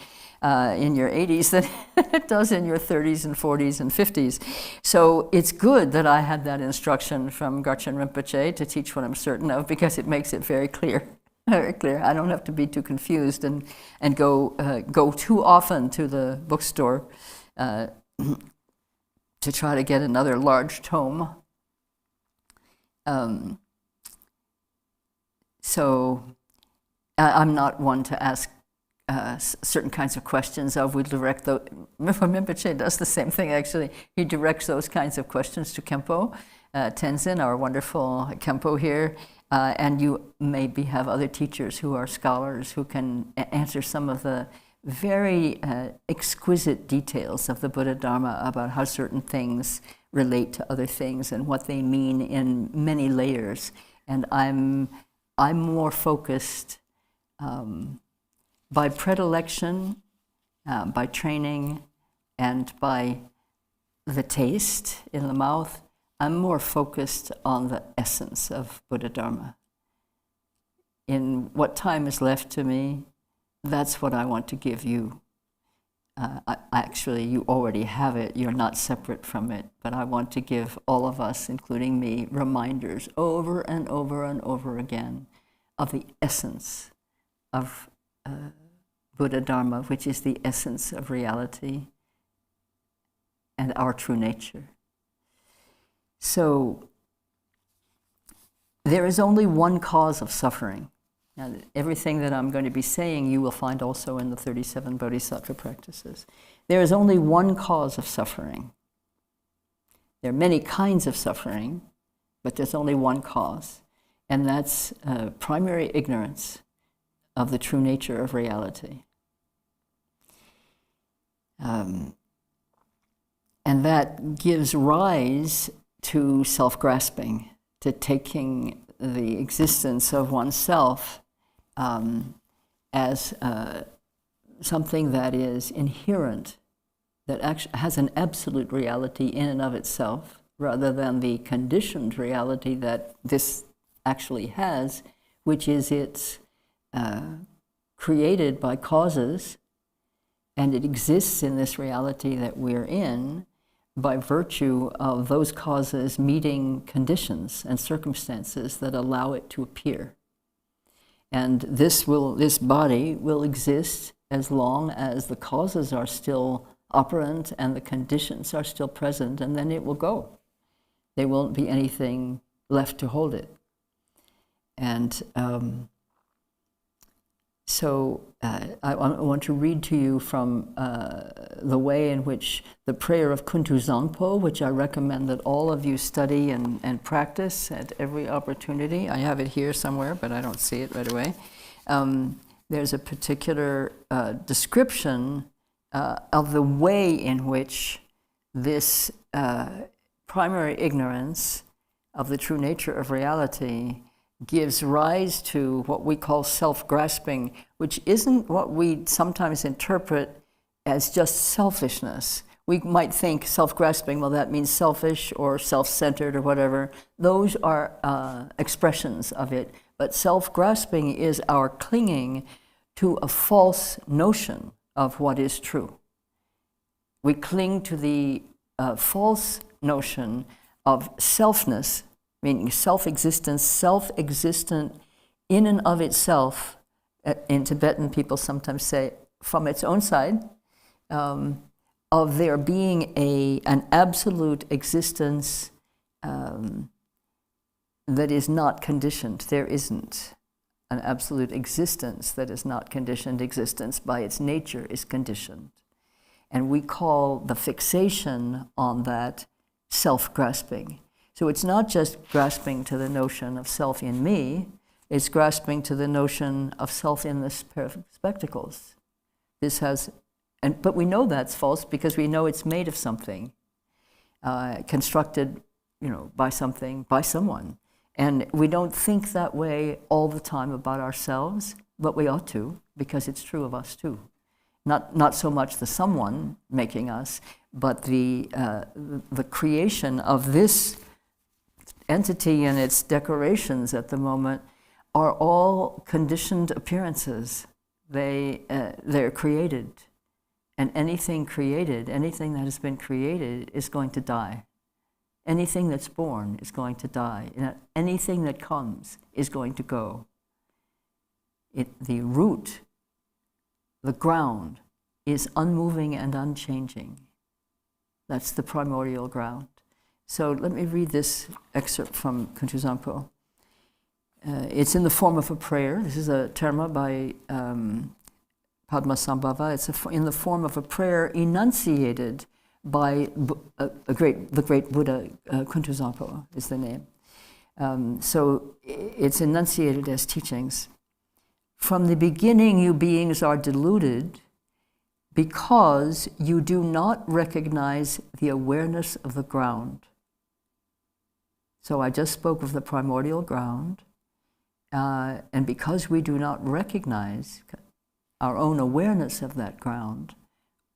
[SPEAKER 1] in your 80s than it does in your 30s and 40s and 50s. So it's good that I had that instruction from Garchen Rinpoche to teach what I'm certain of, because it makes it very clear. Very clear. I don't have to be too confused and go too often to the bookstore to try to get another large tome. So I'm not one to ask certain kinds of questions of. We direct those. Rinpoche does the same thing, actually. He directs those kinds of questions to Khenpo Tenzin, our wonderful Khenpo here. And you maybe have other teachers who are scholars who can answer some of the very exquisite details of the Buddha Dharma about how certain things relate to other things and what they mean in many layers. And I'm more focused by predilection, by training, and by the taste in the mouth. I'm more focused on the essence of Buddha Dharma. In what time is left to me, that's what I want to give you. Actually, you already have it. You're not separate from it. But I want to give all of us, including me, reminders over and over and over again of the essence of Buddha Dharma, which is the essence of reality and our true nature. So there is only one cause of suffering. Now, everything that I'm going to be saying you will find also in the 37 Bodhisattva practices. There is only one cause of suffering. There are many kinds of suffering, but there's only one cause, and that's primary ignorance of the true nature of reality. And that gives rise to self-grasping, to taking the existence of oneself as something that is inherent, that actually has an absolute reality in and of itself, rather than the conditioned reality that this actually has, which is it's created by causes, and it exists in this reality that we're in by virtue of those causes meeting conditions and circumstances that allow it to appear. And this body will exist as long as the causes are still operant and the conditions are still present, and then it will go. There won't be anything left to hold it. And so I want to read to you from the way in which the prayer of Kuntu Zangpo, which I recommend that all of you study and practice at every opportunity. I have it here somewhere, but I don't see it right away. There's a particular description of the way in which this primary ignorance of the true nature of reality gives rise to what we call self-grasping, which isn't what we sometimes interpret as just selfishness. We might think self-grasping, well, that means selfish or self-centered or whatever. Those are expressions of it. But self-grasping is our clinging to a false notion of what is true. We cling to the false notion of selfness, meaning self-existence, self-existent in and of itself. In Tibetan, people sometimes say, from its own side, of there being an absolute existence that is not conditioned. There isn't an absolute existence that is not conditioned. Existence by its nature is conditioned. And we call the fixation on that self-grasping. So it's not just grasping to the notion of self in me, it's grasping to the notion of self in this pair of spectacles. But we know that's false because we know it's made of something, constructed, by something, by someone. And we don't think that way all the time about ourselves, but we ought to, because it's true of us too. Not so much the someone making us, but the creation of this entity and its decorations at the moment are all conditioned appearances. They're created And anything created, anything that has been created is going to die. Anything that's born is going to die. Anything that comes is going to go. The root, the ground, is unmoving and unchanging. That's the primordial ground. So let me read this excerpt from Kuntuzampo. It's in the form of a prayer. This is a terma by Padmasambhava. It's in the form of a prayer enunciated by the great Buddha. Kuntuzampo is the name. So it's enunciated as teachings. From the beginning, you beings are deluded because you do not recognize the awareness of the ground. So I just spoke of the primordial ground, and because we do not recognize our own awareness of that ground,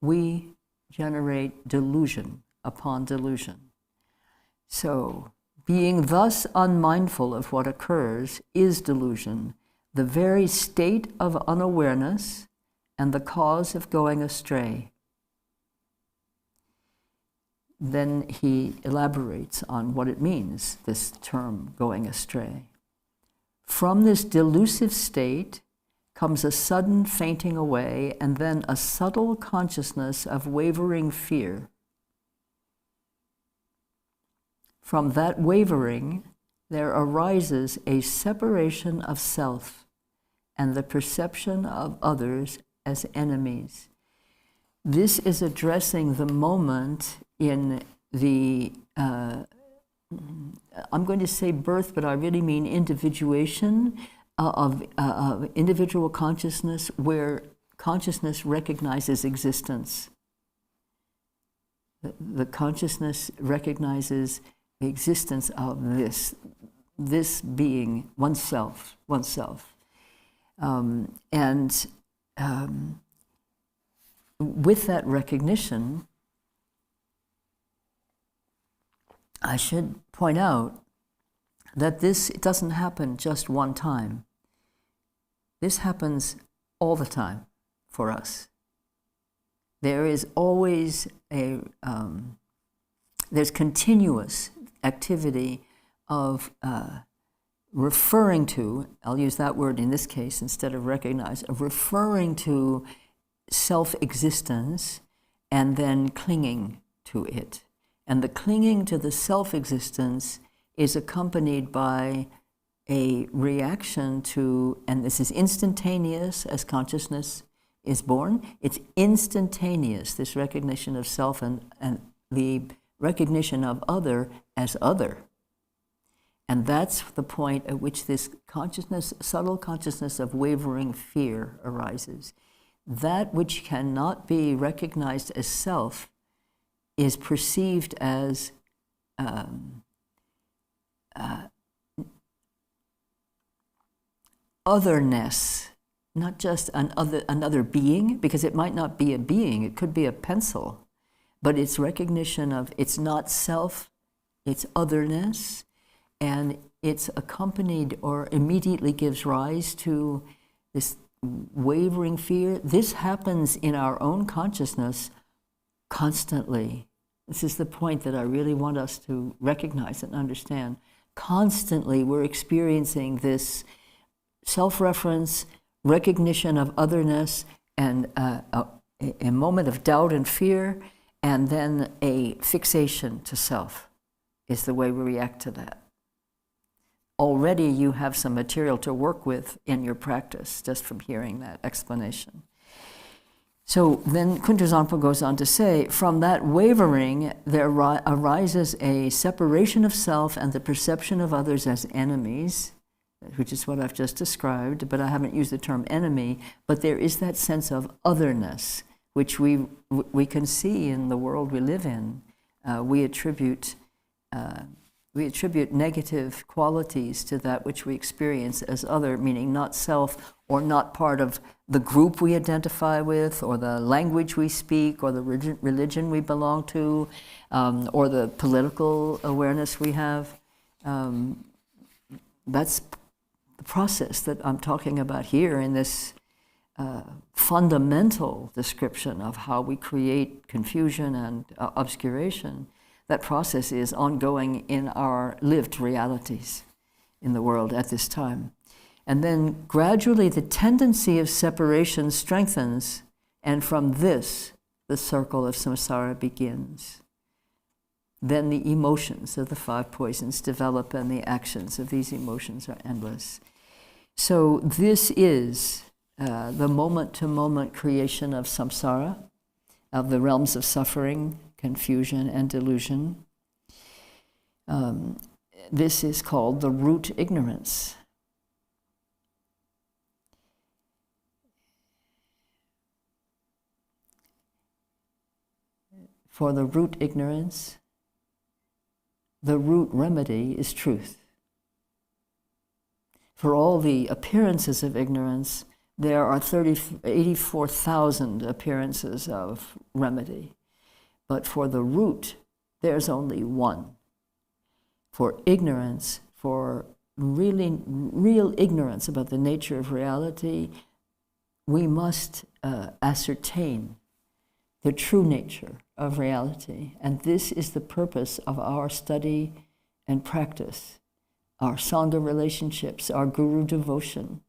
[SPEAKER 1] we generate delusion upon delusion. So, being thus unmindful of what occurs is delusion, the very state of unawareness and the cause of going astray. Then he elaborates on what it means, this term, going astray. From this delusive state comes a sudden fainting away and then a subtle consciousness of wavering fear. From that wavering, there arises a separation of self and the perception of others as enemies. This is addressing the moment in the, I'm going to say birth, but I really mean individuation of individual consciousness, where consciousness recognizes existence. The consciousness recognizes the existence of this being, oneself. With that recognition, I should point out that it doesn't happen just one time. This happens all the time for us. There is always there's continuous activity of referring to, I'll use that word in this case instead of recognize, of referring to self-existence and then clinging to it. And the clinging to the self-existence is accompanied by a reaction to, and this is instantaneous as consciousness is born, it's instantaneous, this recognition of self and the recognition of other as other. And that's the point at which this consciousness, subtle consciousness of wavering fear arises. That which cannot be recognized as self is perceived as otherness, not just another being, because it might not be a being, it could be a pencil, but it's recognition of it's not self, it's otherness, and it's accompanied or immediately gives rise to this wavering fear. This happens in our own consciousness constantly. This is the point that I really want us to recognize and understand. Constantly we're experiencing this self-reference, recognition of otherness, and a moment of doubt and fear, and then a fixation to self is the way we react to that. Already you have some material to work with in your practice just from hearing that explanation. So then Kuntuzampo goes on to say, from that wavering there arises a separation of self and the perception of others as enemies, which is what I've just described, but I haven't used the term enemy, but there is that sense of otherness, which we can see in the world we live in. We attribute negative qualities to that which we experience as other, meaning not self or not part of the group we identify with, or the language we speak, or the religion we belong to, or the political awareness we have. That's the process that I'm talking about here in this fundamental description of how we create confusion and obscuration, that process is ongoing in our lived realities in the world at this time. And then gradually the tendency of separation strengthens, and from this, the circle of samsara begins. Then the emotions of the 5 poisons develop, and the actions of these emotions are endless. So this is the moment-to-moment creation of samsara, of the realms of suffering, confusion, and delusion. This is called the root ignorance. For the root ignorance, the root remedy is truth. For all the appearances of ignorance, there are 84,000 appearances of remedy. But for the root, there's only one. For ignorance, for real ignorance about the nature of reality, we must ascertain the true nature of reality. And this is the purpose of our study and practice, our Sangha relationships, our Guru devotion,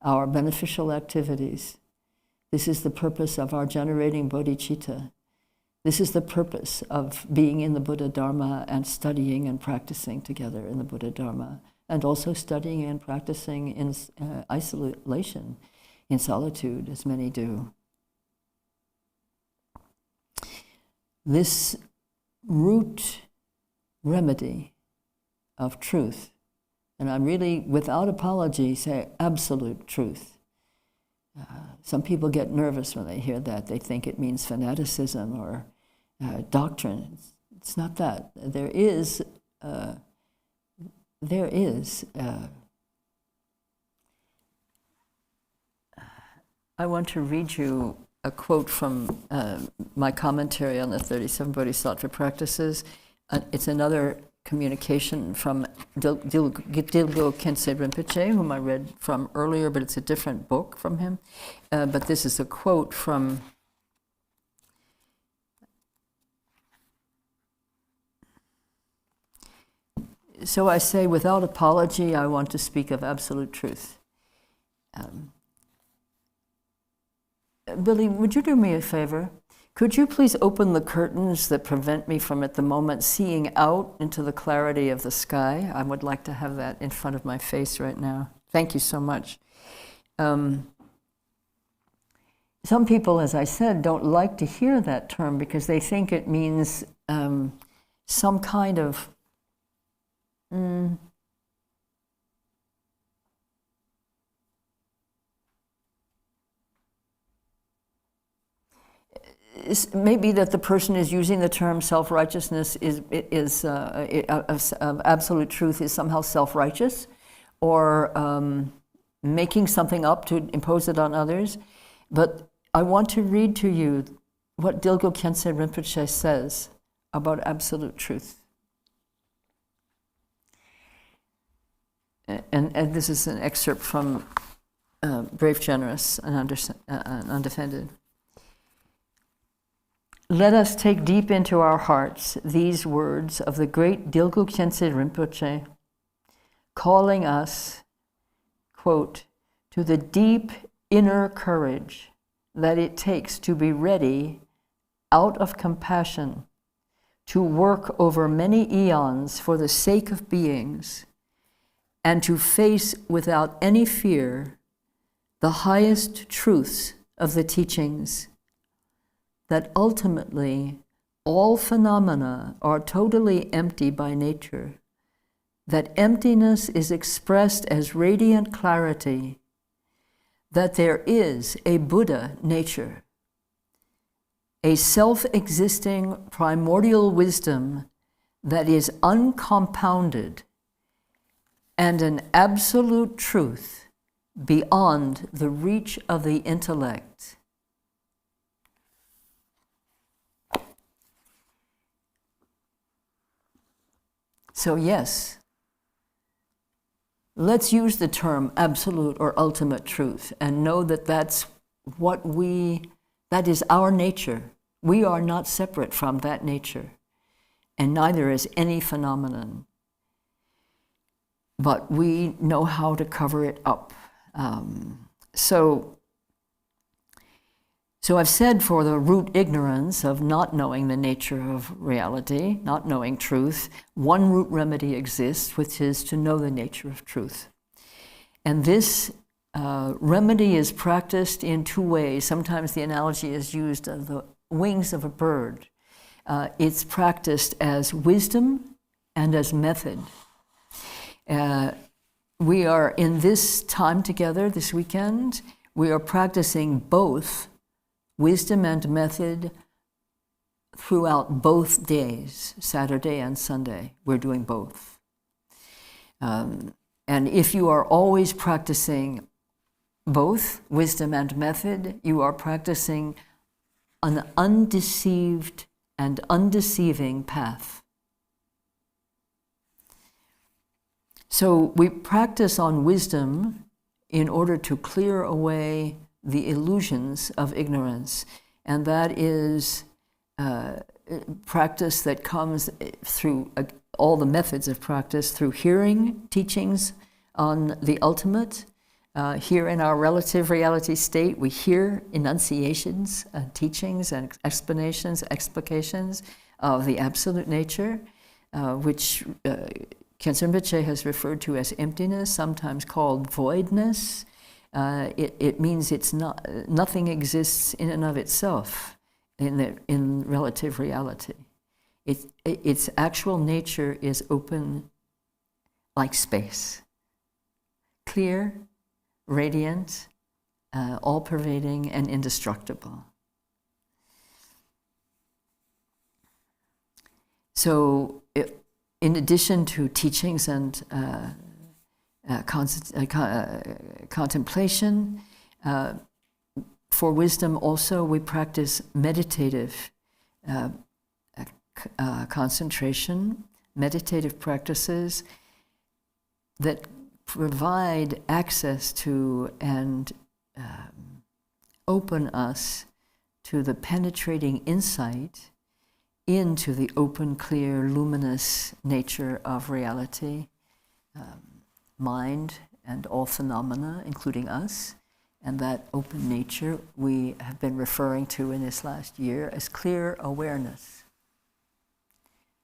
[SPEAKER 1] our beneficial activities. This is the purpose of our generating bodhicitta. This is the purpose of being in the Buddha Dharma and studying and practicing together in the Buddha Dharma, and also studying and practicing in isolation, in solitude, as many do. This root remedy of truth, and I'm really, without apology, say absolute truth. Some people get nervous when they hear that. They think it means fanaticism or doctrine. It's not that. There is I want to read you a quote from my commentary on the 37 Bodhisattva practices. It's another communication from Dilgo Khyentse Rinpoche, whom I read from earlier, but it's a different book from him. But this is a quote from so I say, without apology, I want to speak of absolute truth. Billy, would you do me a favor? Could you please open the curtains that prevent me from, at the moment, seeing out into the clarity of the sky? I would like to have that in front of my face right now. Thank you so much. Some people, as I said, don't like to hear that term because they think it means some kind of maybe that the person is using the term self-righteousness absolute truth is somehow self-righteous, or making something up to impose it on others. But I want to read to you what Dilgo Khyentse Rinpoche says about absolute truth. And this is an excerpt from Brave, Generous, and Undefended. Let us take deep into our hearts these words of the great Dilgo Khyentse Rinpoche, calling us, quote, to the deep inner courage that it takes to be ready, out of compassion, to work over many eons for the sake of beings, and to face without any fear the highest truths of the teachings, that ultimately all phenomena are totally empty by nature, that emptiness is expressed as radiant clarity, that there is a Buddha nature, a self-existing primordial wisdom that is uncompounded, and an absolute truth beyond the reach of the intellect. So yes, let's use the term absolute or ultimate truth and know that that's that is our nature. We are not separate from that nature, and neither is any phenomenon. But we know how to cover it up. So I've said for the root ignorance of not knowing the nature of reality, not knowing truth, one root remedy exists, which is to know the nature of truth. And this remedy is practiced in two ways. Sometimes the analogy is used of the wings of a bird. It's practiced as wisdom and as method. We are in this time together this weekend, we are practicing both wisdom and method throughout both days, Saturday and Sunday. We're doing both. And if you are always practicing both wisdom and method, you are practicing an undeceived and undeceiving path. So we practice on wisdom in order to clear away the illusions of ignorance. And that is practice that comes through all the methods of practice, through hearing teachings on the ultimate. Here in our relative reality state, we hear enunciations, teachings, and explanations, explications of the absolute nature, which Chenrezig has referred to as emptiness, sometimes called voidness. It means it's not, nothing exists in and of itself in relative reality. Its actual nature is open like space, clear, radiant, all-pervading, and indestructible. So, in addition to teachings and contemplation, for wisdom also we practice meditative concentration, meditative practices that provide access to and open us to the penetrating insight into the open, clear, luminous nature of reality, mind and all phenomena, including us. And that open nature we have been referring to in this last year as clear awareness.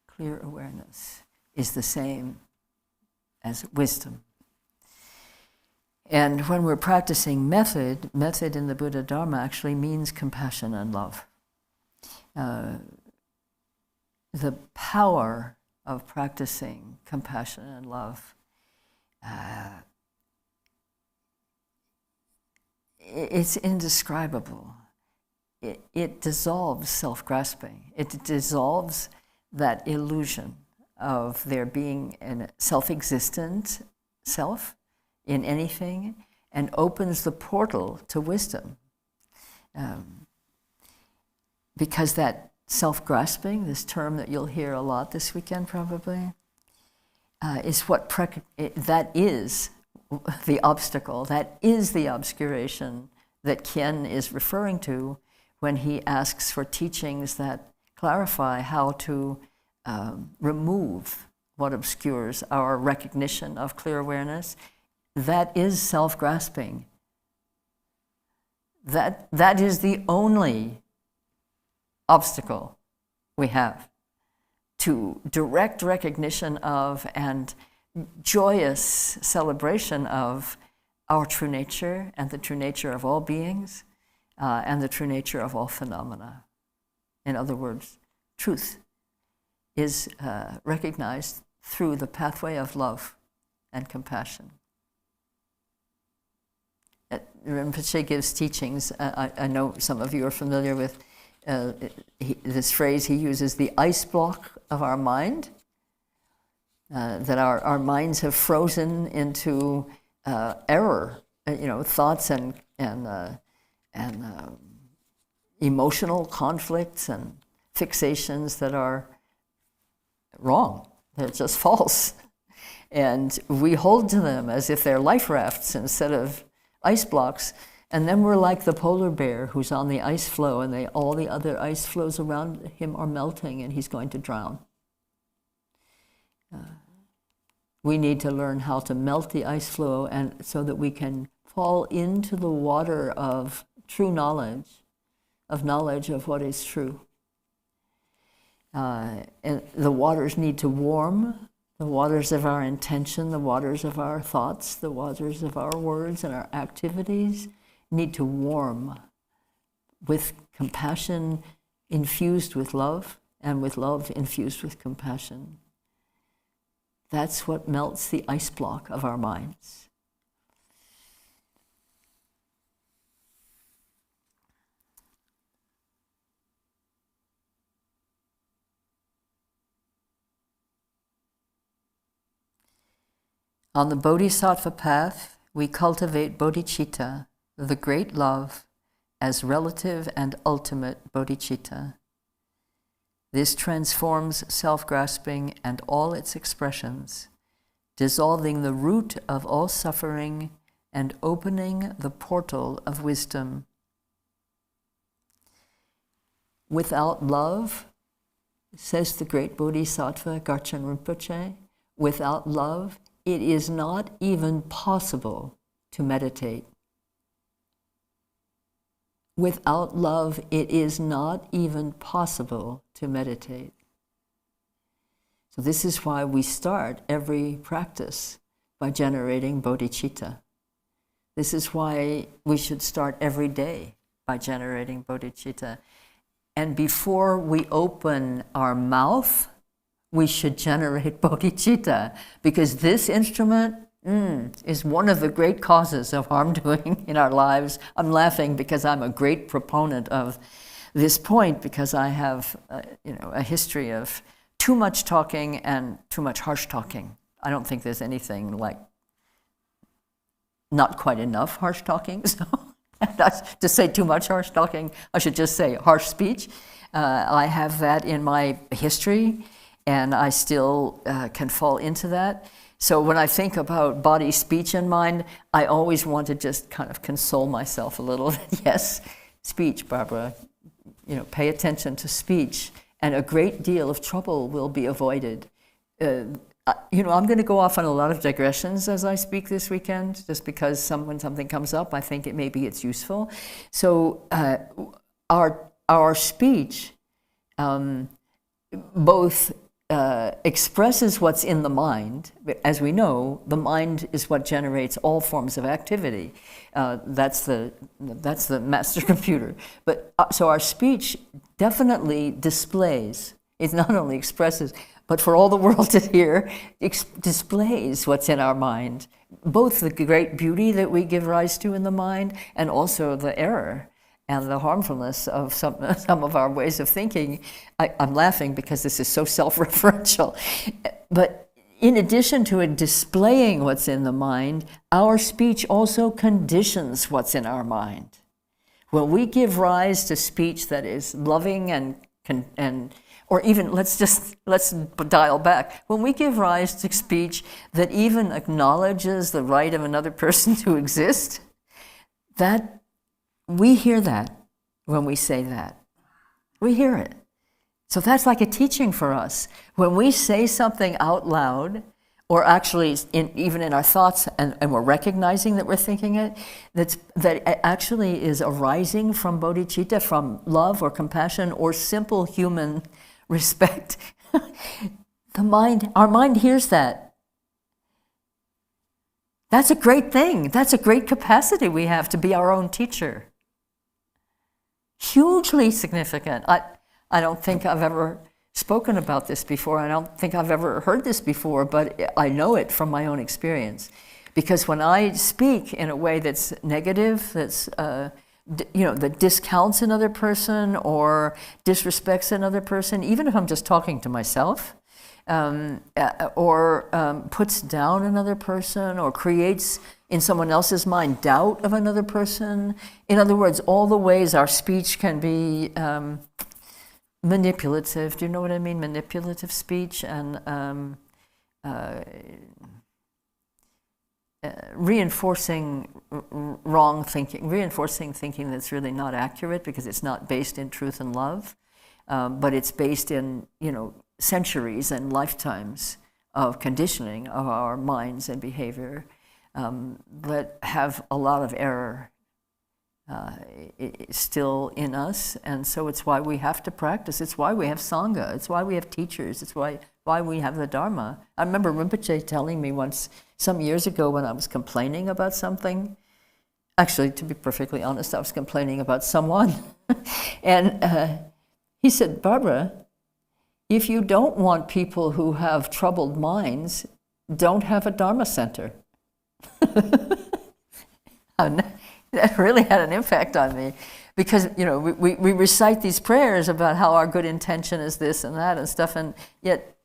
[SPEAKER 1] Clear awareness is the same as wisdom. And when we're practicing method in the Buddha Dharma actually means compassion and love. The power of practicing compassion and love, it's indescribable. It dissolves self-grasping. It dissolves that illusion of there being a self-existent self in anything, and opens the portal to wisdom. Because that self-grasping, this term that you'll hear a lot this weekend probably, is what that is the obstacle, that is the obscuration that Ken is referring to when he asks for teachings that clarify how to remove what obscures our recognition of clear awareness. That is self-grasping. That is the only obstacle we have to direct recognition of and joyous celebration of our true nature and the true nature of all beings and the true nature of all phenomena. In other words, truth is recognized through the pathway of love and compassion. Rinpoche gives teachings. I know some of you are familiar with this phrase he uses, the ice block of our mind, that our minds have frozen into error, thoughts and emotional conflicts and fixations that are wrong. They're just false. And we hold to them as if they're life rafts instead of ice blocks, And then we're like the polar bear who's on the ice floe, and all the other ice floes around him are melting, and he's going to drown. We need to learn how to melt the ice floe, and so that we can fall into the water of true knowledge, of what is true. And the waters need to warm, the waters of our intention, the waters of our thoughts, the waters of our words and our activities need to warm with compassion infused with love, and with love infused with compassion. That's what melts the ice block of our minds. On the Bodhisattva path, we cultivate bodhicitta, the great love, as relative and ultimate bodhicitta. This transforms self-grasping and all its expressions, dissolving the root of all suffering and opening the portal of wisdom. Without love, says the great Bodhisattva Garchen Rinpoche, without love, it is not even possible to meditate. Without love, it is not even possible to meditate. So this is why we start every practice by generating bodhicitta. This is why we should start every day by generating bodhicitta. And before we open our mouth, we should generate bodhicitta, because this instrument is one of the great causes of harm doing in our lives. I'm laughing because I'm a great proponent of this point, because I have a history of too much talking and too much harsh talking. I don't think there's anything like not quite enough harsh talking. So to say too much harsh talking, I should just say harsh speech. I have that in my history, and I still can fall into that. So when I think about body, speech, and mind, I always want to just kind of console myself a little. Yes, speech, Barbara. Pay attention to speech, and a great deal of trouble will be avoided. I'm going to go off on a lot of digressions as I speak this weekend, just because when something comes up, I think it's useful. So our speech both expresses what's in the mind. As we know, the mind is what generates all forms of activity. That's the master computer. But so our speech definitely displays. It not only expresses, but for all the world to hear, displays what's in our mind. Both the great beauty that we give rise to in the mind, and also the error and the harmfulness of some of our ways of thinking. I'm laughing because this is so self-referential. But in addition to it displaying what's in the mind, our speech also conditions what's in our mind. When we give rise to speech that is loving or even, let's dial back. When we give rise to speech that even acknowledges the right of another person to exist, we hear that when we say that. We hear it. So that's like a teaching for us. When we say something out loud, or actually even in our thoughts, and we're recognizing that we're thinking it, that actually is arising from bodhicitta, from love or compassion or simple human respect. Our mind hears that. That's a great thing. That's a great capacity we have to be our own teacher. Hugely significant. I don't think I've ever spoken about this before. I don't think I've ever heard this before, but I know it from my own experience. Because when I speak in a way that's negative, that's that discounts another person or disrespects another person, even if I'm just talking to myself, or puts down another person, or creates in someone else's mind doubt of another person. In other words, all the ways our speech can be manipulative. Do you know what I mean? Manipulative speech and reinforcing wrong thinking, reinforcing thinking that's really not accurate because it's not based in truth and love, but it's based in, centuries and lifetimes of conditioning of our minds and behavior that have a lot of error still in us. And so it's why we have to practice. It's why we have Sangha. It's why we have teachers. It's why we have the Dharma. I remember Rinpoche telling me once, some years ago, when I was complaining about something. Actually, to be perfectly honest, I was complaining about someone. And he said, Barbara, if you don't want people who have troubled minds, don't have a Dharma center. That really had an impact on me. Because, we recite these prayers about how our good intention is this and that and stuff, and yet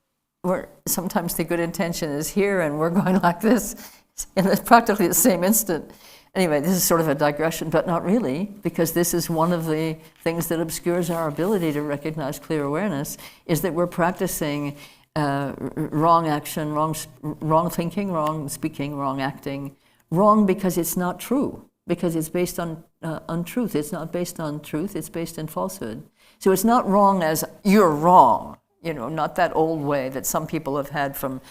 [SPEAKER 1] sometimes the good intention is here and we're going like this in practically the same instant. Anyway, this is sort of a digression, but not really, because this is one of the things that obscures our ability to recognize clear awareness, is that we're practicing wrong action, wrong thinking, wrong speaking, wrong acting, wrong because it's not true, because it's based on untruth. It's not based on truth, it's based in falsehood. So it's not wrong as you're wrong. Not that old way that some people have had from,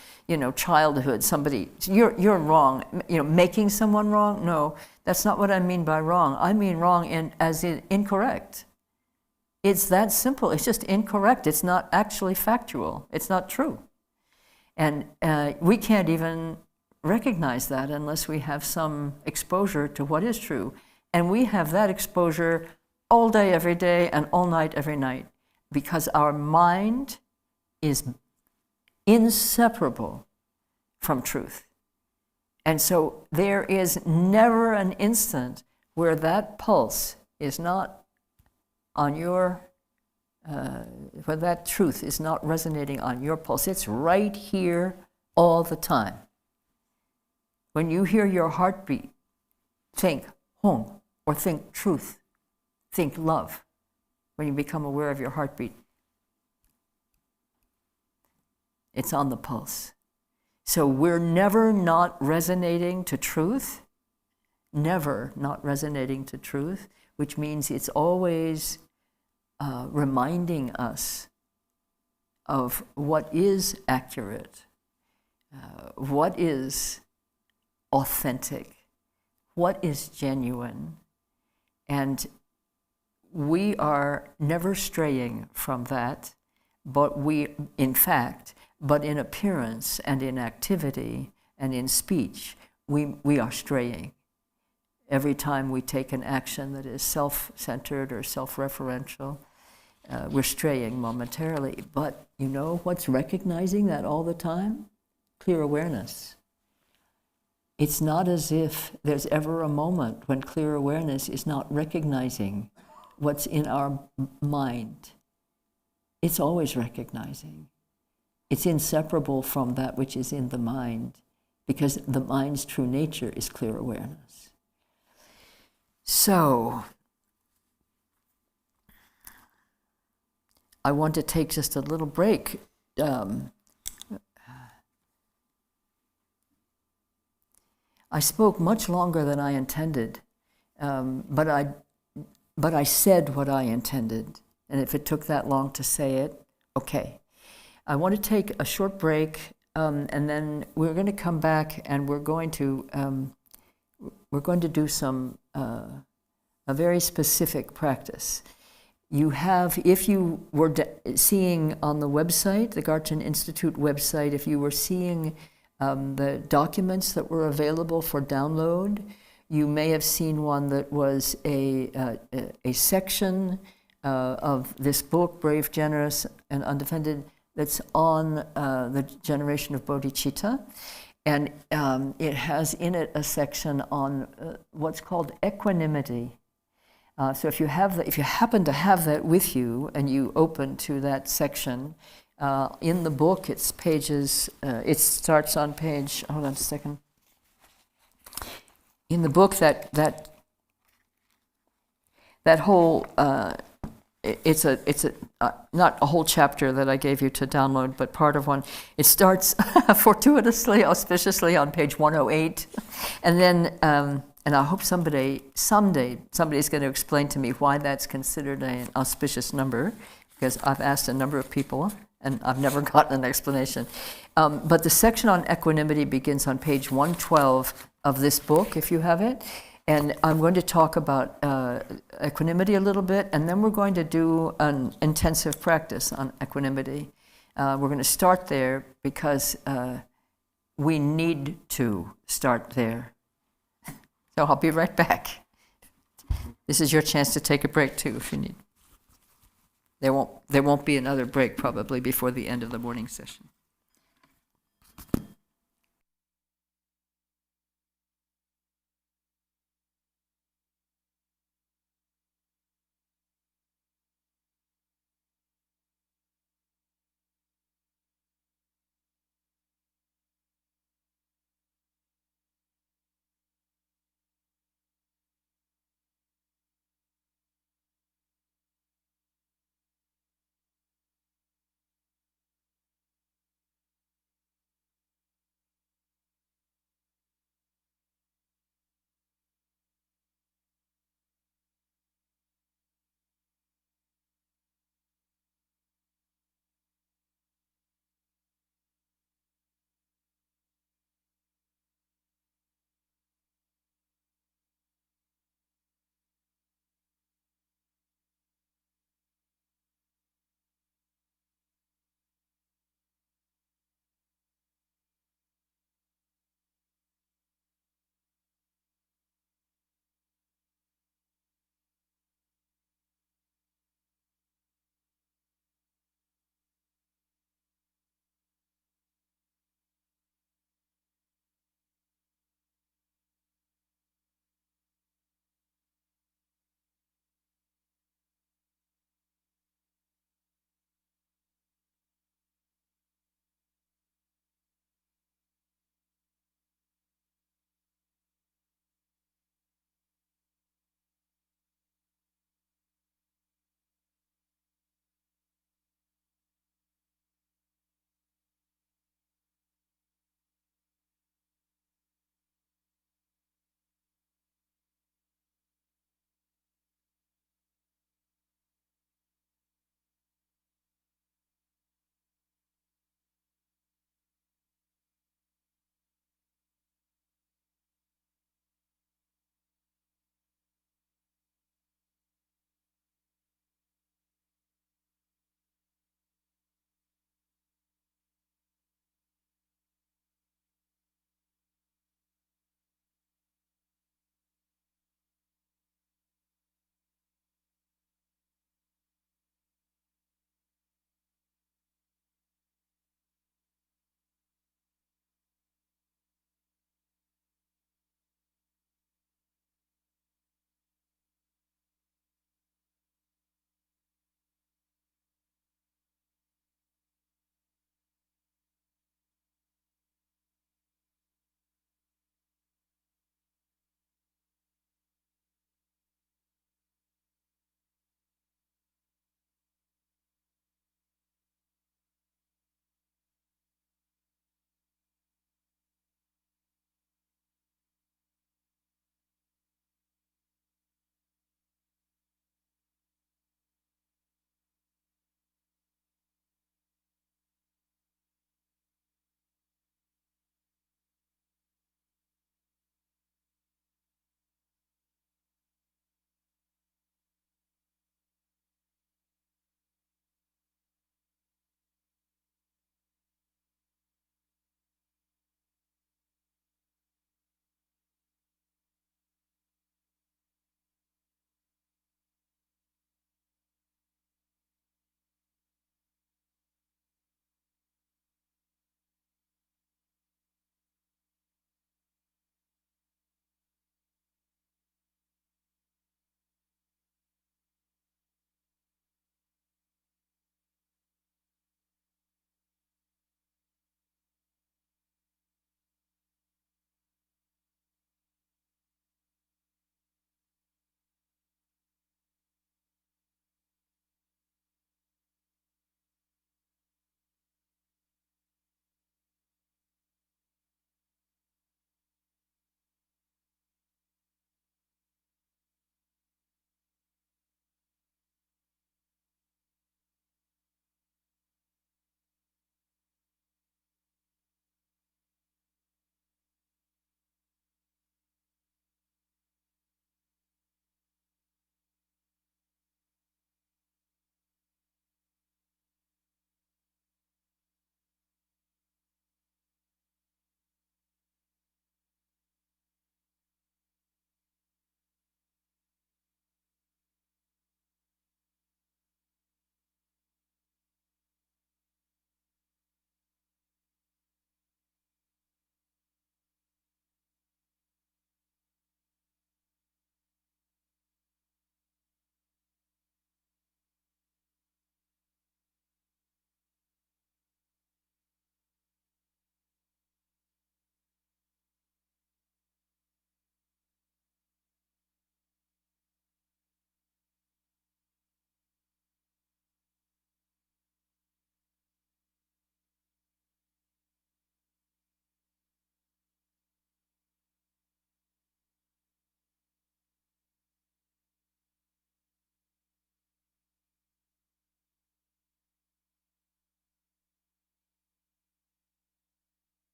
[SPEAKER 1] childhood. Somebody, you're wrong. Making someone wrong. No, that's not what I mean by wrong. I mean wrong as in incorrect. It's that simple. It's just incorrect. It's not actually factual. It's not true. And we can't even recognize that unless we have some exposure to what is true. And we have that exposure all day, every day, and all night, every night. Because our mind is inseparable from truth. And so there is never an instant where that pulse is not on your, where that truth is not resonating on your pulse. It's right here all the time. When you hear your heartbeat, think home, or think truth, think love. When you become aware of your heartbeat, it's on the pulse. So we're never not resonating to truth, never not resonating to truth, which means it's always reminding us of what is accurate, what is authentic, what is genuine, and we are never straying from that, but in appearance and in activity and in speech, we are straying. Every time we take an action that is self-centered or self-referential, we're straying momentarily. But you know what's recognizing that all the time? Clear awareness. It's not as if there's ever a moment when clear awareness is not recognizing what's in our mind. It's always recognizing. It's inseparable from that which is in the mind, because the mind's true nature is clear awareness. So, I want to take just a little break. I spoke much longer than I intended, but I said what I intended. And if it took that long to say it, okay. I want to take a short break, and then we're going to come back, and we're going to do some a very specific practice. You have, if you were seeing on the website, the Garchen Institute website, if you were seeing the documents that were available for download, you may have seen one that was a section of this book, Brave, Generous, and Undefended, that's on the generation of bodhicitta. And it has in it a section on what's called equanimity. So if you happen to have that with you and you open to that section, in the book it's pages, it starts on page, hold on a second. In the book that whole it's a not a whole chapter that I gave you to download, but part of one. It starts fortuitously, auspiciously on page 108, and then and I hope someday somebody's going to explain to me why that's considered an auspicious number, because I've asked a number of people and I've never gotten an explanation. But the section on equanimity begins on page 112 of this book, if you have it. And I'm going to talk about equanimity a little bit, and then we're going to do an intensive practice on equanimity. We're going to start there because we need to start there. So I'll be right back. This is your chance to take a break too, if you need. There won't be another break probably before the end of the morning session.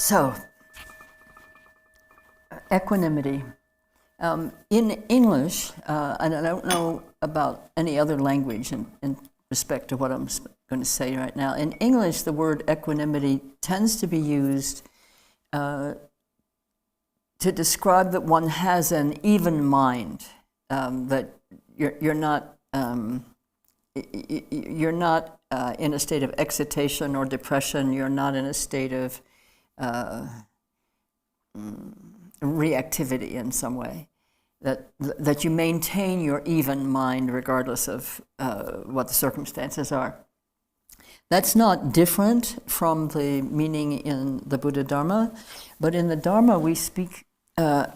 [SPEAKER 1] So, equanimity. In English, and I don't know about any other language in respect to what I'm going to say right now, in English the word equanimity tends to be used to describe that one has an even mind, that you're not in a state of excitation or depression. You're not in a state of reactivity in some way. That you maintain your even mind regardless of what the circumstances are. That's not different from the meaning in the Buddha Dharma, but in the Dharma we speak. We're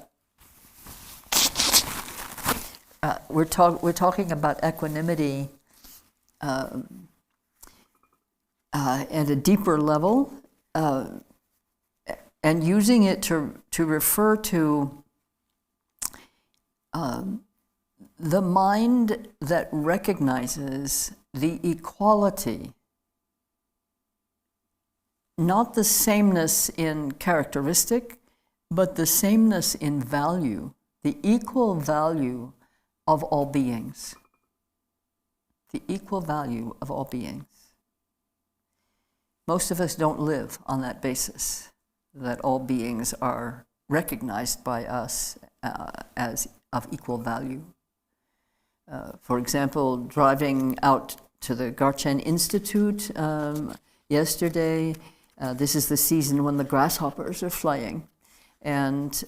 [SPEAKER 1] talking about equanimity at a deeper level, and using it to refer to the mind that recognizes the equality, not the sameness in characteristic, but the sameness in value, the equal value of all beings. The equal value of all beings. Most of us don't live on that basis, that all beings are recognized by us as of equal value. For example, driving out to the Garchen Institute yesterday, this is the season when the grasshoppers are flying, and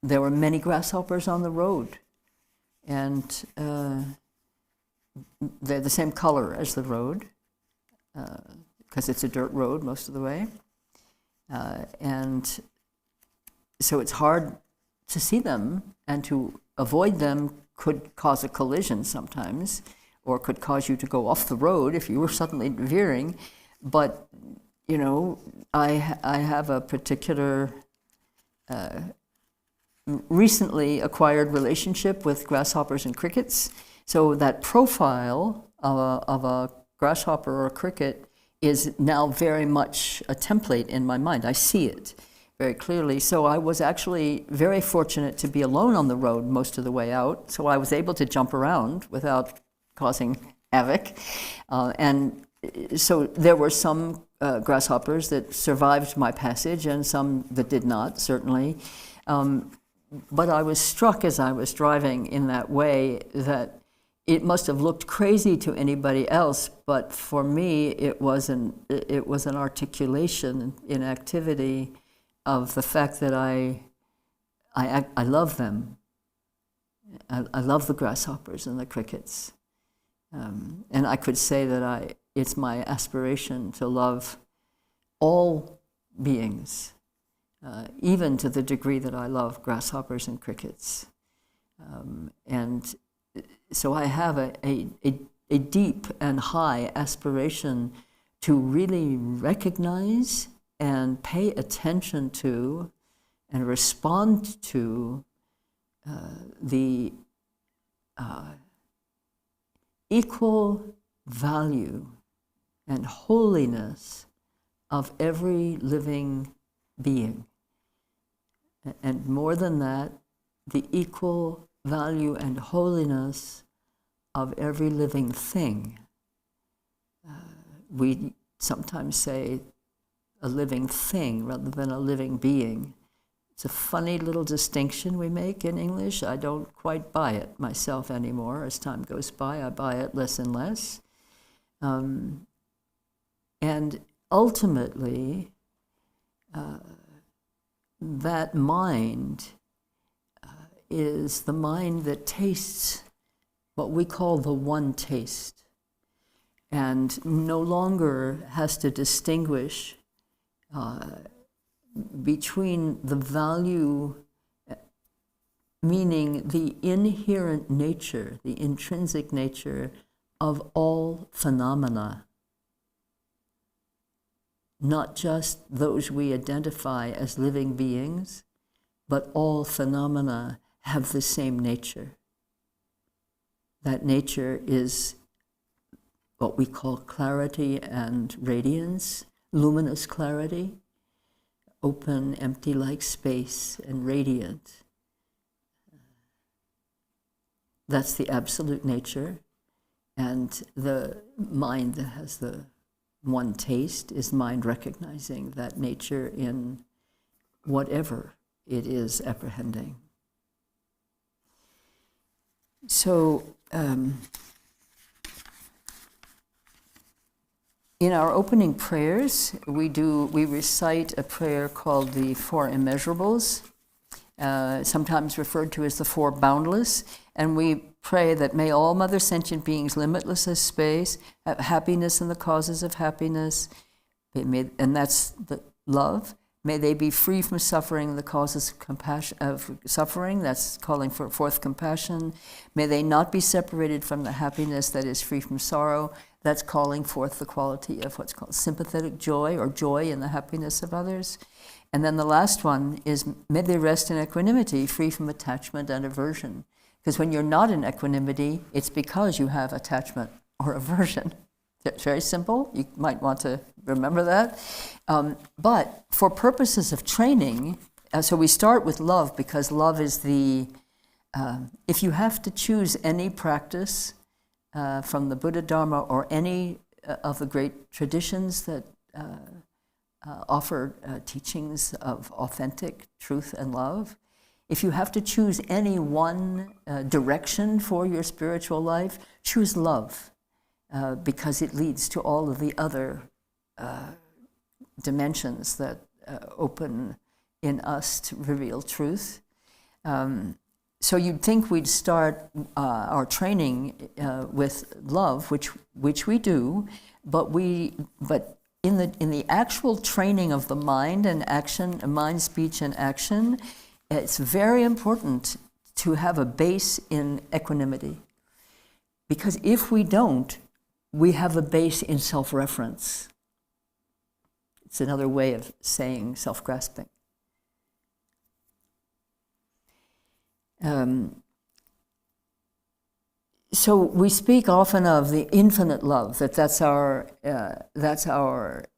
[SPEAKER 1] there were many grasshoppers on the road, and they're the same color as the road, because it's a dirt road most of the way, and so it's hard to see them, and to avoid them could cause a collision sometimes, or could cause you to go off the road if you were suddenly veering. But, you know, I have a particular recently acquired relationship with grasshoppers and crickets. So that profile of a grasshopper or a cricket is now very much a template in my mind. I see it very clearly. So I was actually very fortunate to be alone on the road most of the way out. So I was able to jump around without causing havoc. And so there were some grasshoppers that survived my passage and some that did not, certainly. But I was struck as I was driving in that way that it must have looked crazy to anybody else, but for me it was an articulation in activity of the fact that I love them. I love the grasshoppers and the crickets. And I could say that it's my aspiration to love all beings, even to the degree that I love grasshoppers and crickets. And so I have a deep and high aspiration to really recognize and pay attention to and respond to the equal value and holiness of every living being. And more than that, the equal value and holiness of every living thing. We sometimes say a living thing rather than a living being. It's a funny little distinction we make in English. I don't quite buy it myself anymore. As time goes by, I buy it less and less. And ultimately, that mind is the mind that tastes what we call the one taste, and no longer has to distinguish between the value, meaning the inherent nature, the intrinsic nature of all phenomena, not just those we identify as living beings, but all phenomena have the same nature. That nature is what we call clarity and radiance, luminous clarity. open, empty-like space and radiant. That's the absolute nature. And the mind that has the one taste is mind recognizing that nature in whatever it is apprehending. So, in our opening prayers, we recite a prayer called the Four Immeasurables, sometimes referred to as the Four Boundless, and we pray that may all mother sentient beings, limitless as space, have happiness and the causes of happiness, and that's the love. May they be free from suffering, the causes of suffering, that's calling for forth compassion. May they not be separated from the happiness that is free from sorrow, that's calling forth the quality of what's called sympathetic joy, or joy in the happiness of others. And then the last one is, may they rest in equanimity, free from attachment and aversion. Because when you're not in equanimity, it's because you have attachment or aversion. It's very simple. You might want to remember that. But for purposes of training, so we start with love, because love is the, if you have to choose any practice from the Buddha Dharma or any of the great traditions that offer teachings of authentic truth and love, if you have to choose any one direction for your spiritual life, choose love, because it leads to all of the other dimensions that open in us to reveal truth. So you'd think we'd start our training with love, which we do, but in the actual training of the mind and action, mind, speech, and action, it's very important to have a base in equanimity. Because if we don't, we have a base in self-reference. It's another way of saying self-grasping. So we speak often of the infinite love, that's our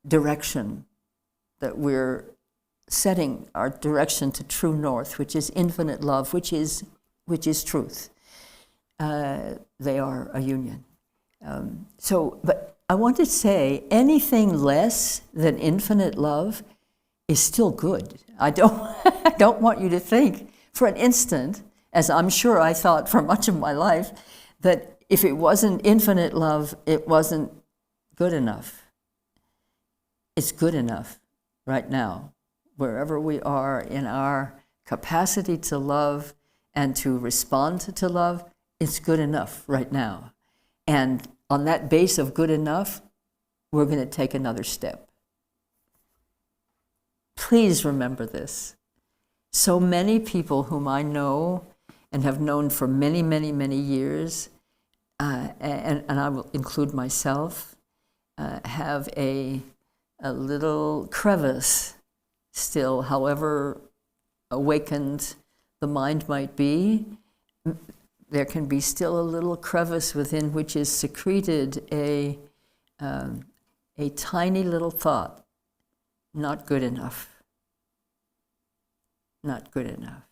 [SPEAKER 1] direction, that we're setting our direction to true north, which is infinite love, which is truth. They are a union. But I want to say anything less than infinite love is still good. I don't want you to think for an instant, as I'm sure I thought for much of my life, that if it wasn't infinite love, it wasn't good enough. It's good enough right now, wherever we are in our capacity to love and to respond to love, it's good enough right now. And on that base of good enough, we're going to take another step. Please remember this. So many people whom I know and have known for many, many, many years, and I will include myself, have a little crevice still, however awakened the mind might be, there can be still a little crevice within which is secreted a tiny little thought, not good enough. Not good enough.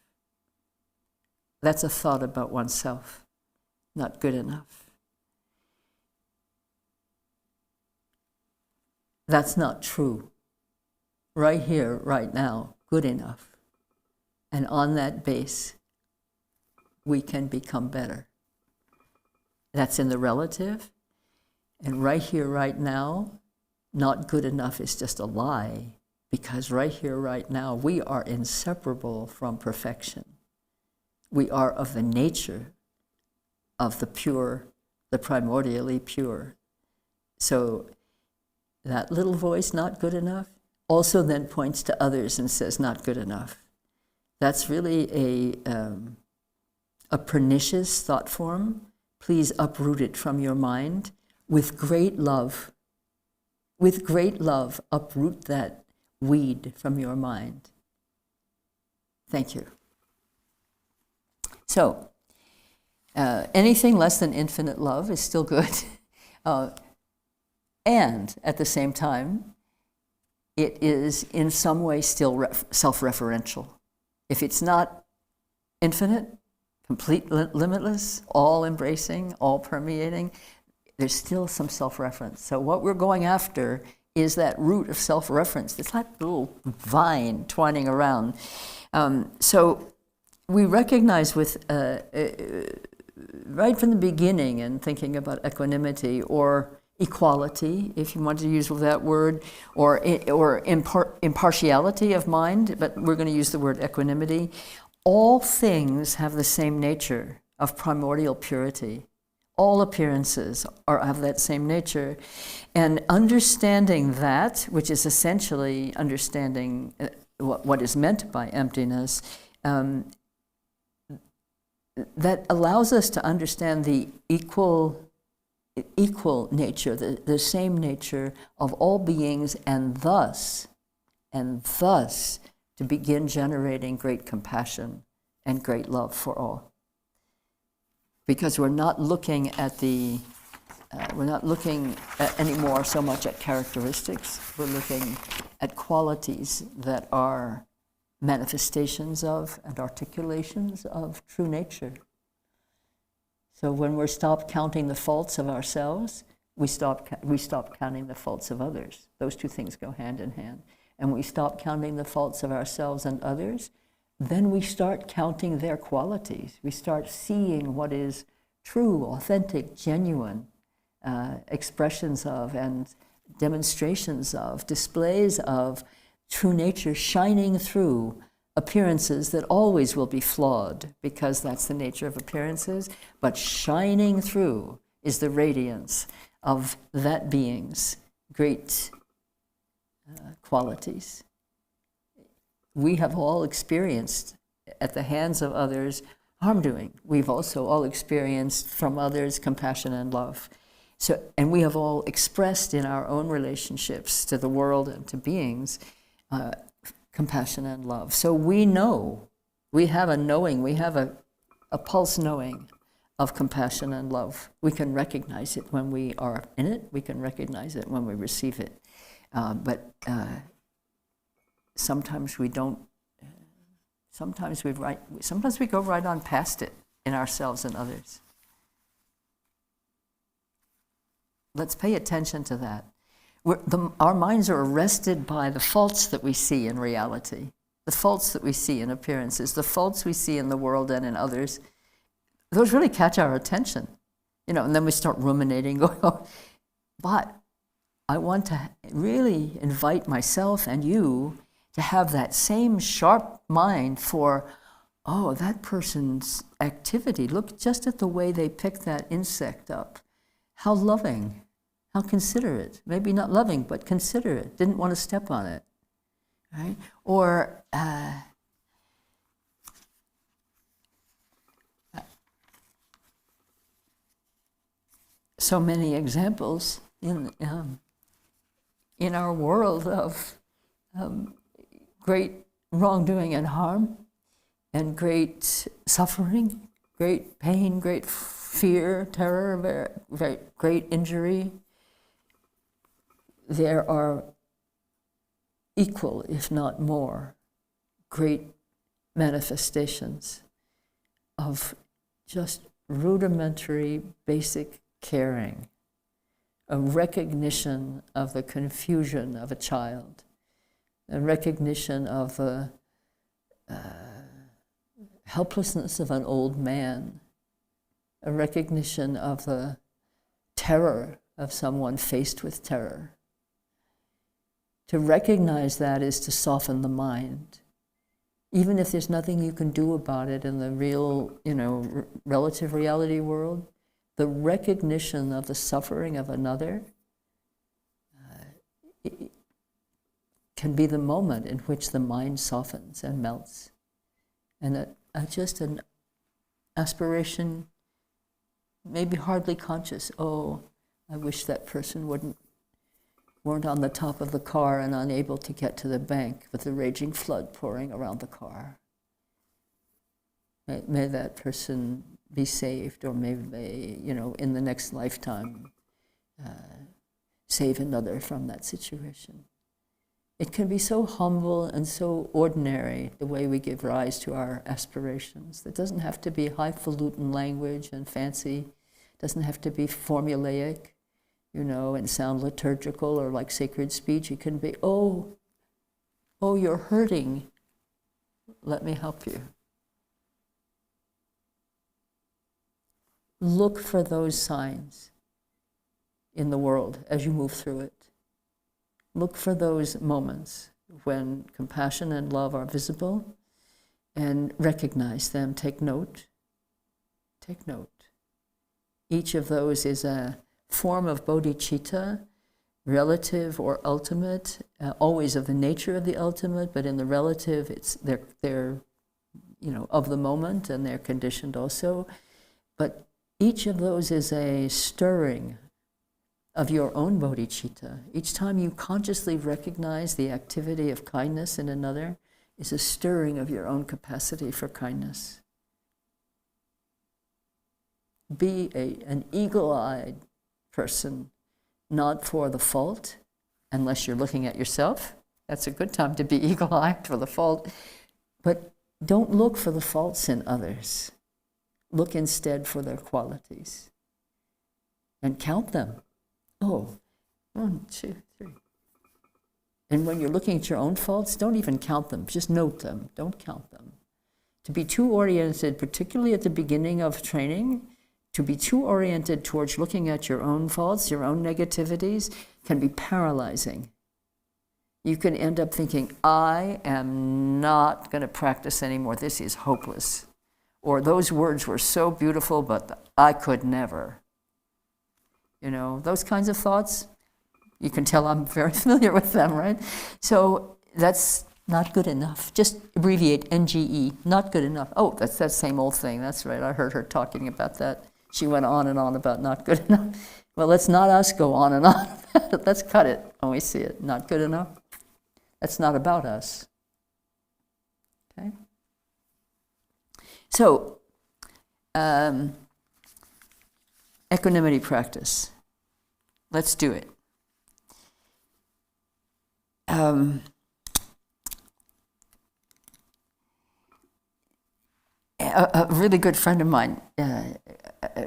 [SPEAKER 1] That's a thought about oneself. Not good enough. That's not true. Right here, right now, good enough. And on that base, we can become better. That's in the relative. And right here, right now, not good enough is just a lie, because right here, right now, we are inseparable from perfection. We are of the nature of the pure, the primordially pure. So that little voice, not good enough, also then points to others and says, not good enough. That's really a pernicious thought form. Please uproot it from your mind with great love. With great love, uproot that weed from your mind. Thank you. So, anything less than infinite love is still good. And at the same time, it is in some way still self-referential. If it's not infinite, complete, limitless, all-embracing, all-permeating, there's still some self-reference. So what we're going after is that root of self-reference. It's like a little vine twining around. So we recognize with, right from the beginning in thinking about equanimity or equality, if you want to use that word, or impartiality of mind, but we're going to use the word equanimity. All things have the same nature of primordial purity. All appearances have that same nature. And understanding that, which is essentially understanding what is meant by emptiness, that allows us to understand the equal nature, the same nature of all beings, and thus to begin generating great compassion and great love for all. Because we're not looking at anymore so much at characteristics. We're looking at qualities that are manifestations of and articulations of true nature. So when we stop counting the faults of ourselves, we stop counting the faults of others. Those two things go hand in hand. And we stop counting the faults of ourselves and others, then we start counting their qualities. We start seeing what is true, authentic, genuine expressions of and demonstrations of, displays of true nature shining through appearances that always will be flawed, because that's the nature of appearances, but shining through is the radiance of that being's great qualities. We have all experienced at the hands of others harm doing. We've also all experienced from others compassion and love. So, and we have all expressed in our own relationships to the world and to beings compassion and love. So we know, we have a knowing, we have a pulse knowing of compassion and love. We can recognize it when we are in it. We can recognize it when we receive it. But sometimes we don't. Sometimes we go right on past it in ourselves and others. Let's pay attention to that. Our minds are arrested by the faults that we see in reality, the faults that we see in appearances, the faults we see in the world and in others. Those really catch our attention, and then we start ruminating, going, oh, but I want to really invite myself and you to have that same sharp mind for, oh, that person's activity. Look just at the way they picked that insect up. How loving, how considerate. Maybe not loving, but considerate. Didn't want to step on it, right? Or so many examples in our world of great wrongdoing and harm, and great suffering, great pain, great fear, terror, very, very great injury. There are equal, if not more, great manifestations of just rudimentary, basic caring, a recognition of the confusion of a child, a recognition of the helplessness of an old man, a recognition of the terror of someone faced with terror. To recognize that is to soften the mind. Even if there's nothing you can do about it in the real, relative reality world, the recognition of the suffering of another can be the moment in which the mind softens and melts. And just an aspiration, maybe hardly conscious, oh, I wish that person weren't on the top of the car and unable to get to the bank with the raging flood pouring around the car. May that person be saved, or maybe, in the next lifetime, save another from that situation. It can be so humble and so ordinary, the way we give rise to our aspirations. It doesn't have to be highfalutin language and fancy. It doesn't have to be formulaic, and sound liturgical or like sacred speech. It can be, oh, you're hurting. Let me help you. Look for those signs in the world as you move through it. Look for those moments when compassion and love are visible and recognize them. Take note. Take note. Each of those is a form of bodhicitta, relative or ultimate, always of the nature of the ultimate, but in the relative, they're of the moment, and they're conditioned also. But each of those is a stirring of your own bodhicitta. Each time you consciously recognize the activity of kindness in another is a stirring of your own capacity for kindness. Be an eagle-eyed person, not for the fault, unless you're looking at yourself. That's a good time to be eagle-eyed for the fault. But don't look for the faults in others. Look instead for their qualities. And count them. Oh, 1, 2, 3. And when you're looking at your own faults, don't even count them. Just note them. Don't count them. To be too oriented, particularly at the beginning of training, to be too oriented towards looking at your own faults, your own negativities, can be paralyzing. You can end up thinking, I am not going to practice anymore. This is hopeless. Or those words were so beautiful, but I could never. Those kinds of thoughts, you can tell I'm very familiar with them, right? So that's not good enough. Just abbreviate NGE, not good enough. Oh, that's that same old thing. That's right. I heard her talking about that. She went on and on about not good enough. Well, let's not us go on and on. Let's cut it when we see it. Not good enough. That's not about us. Okay? So, equanimity practice. Let's do it. A really good friend of mine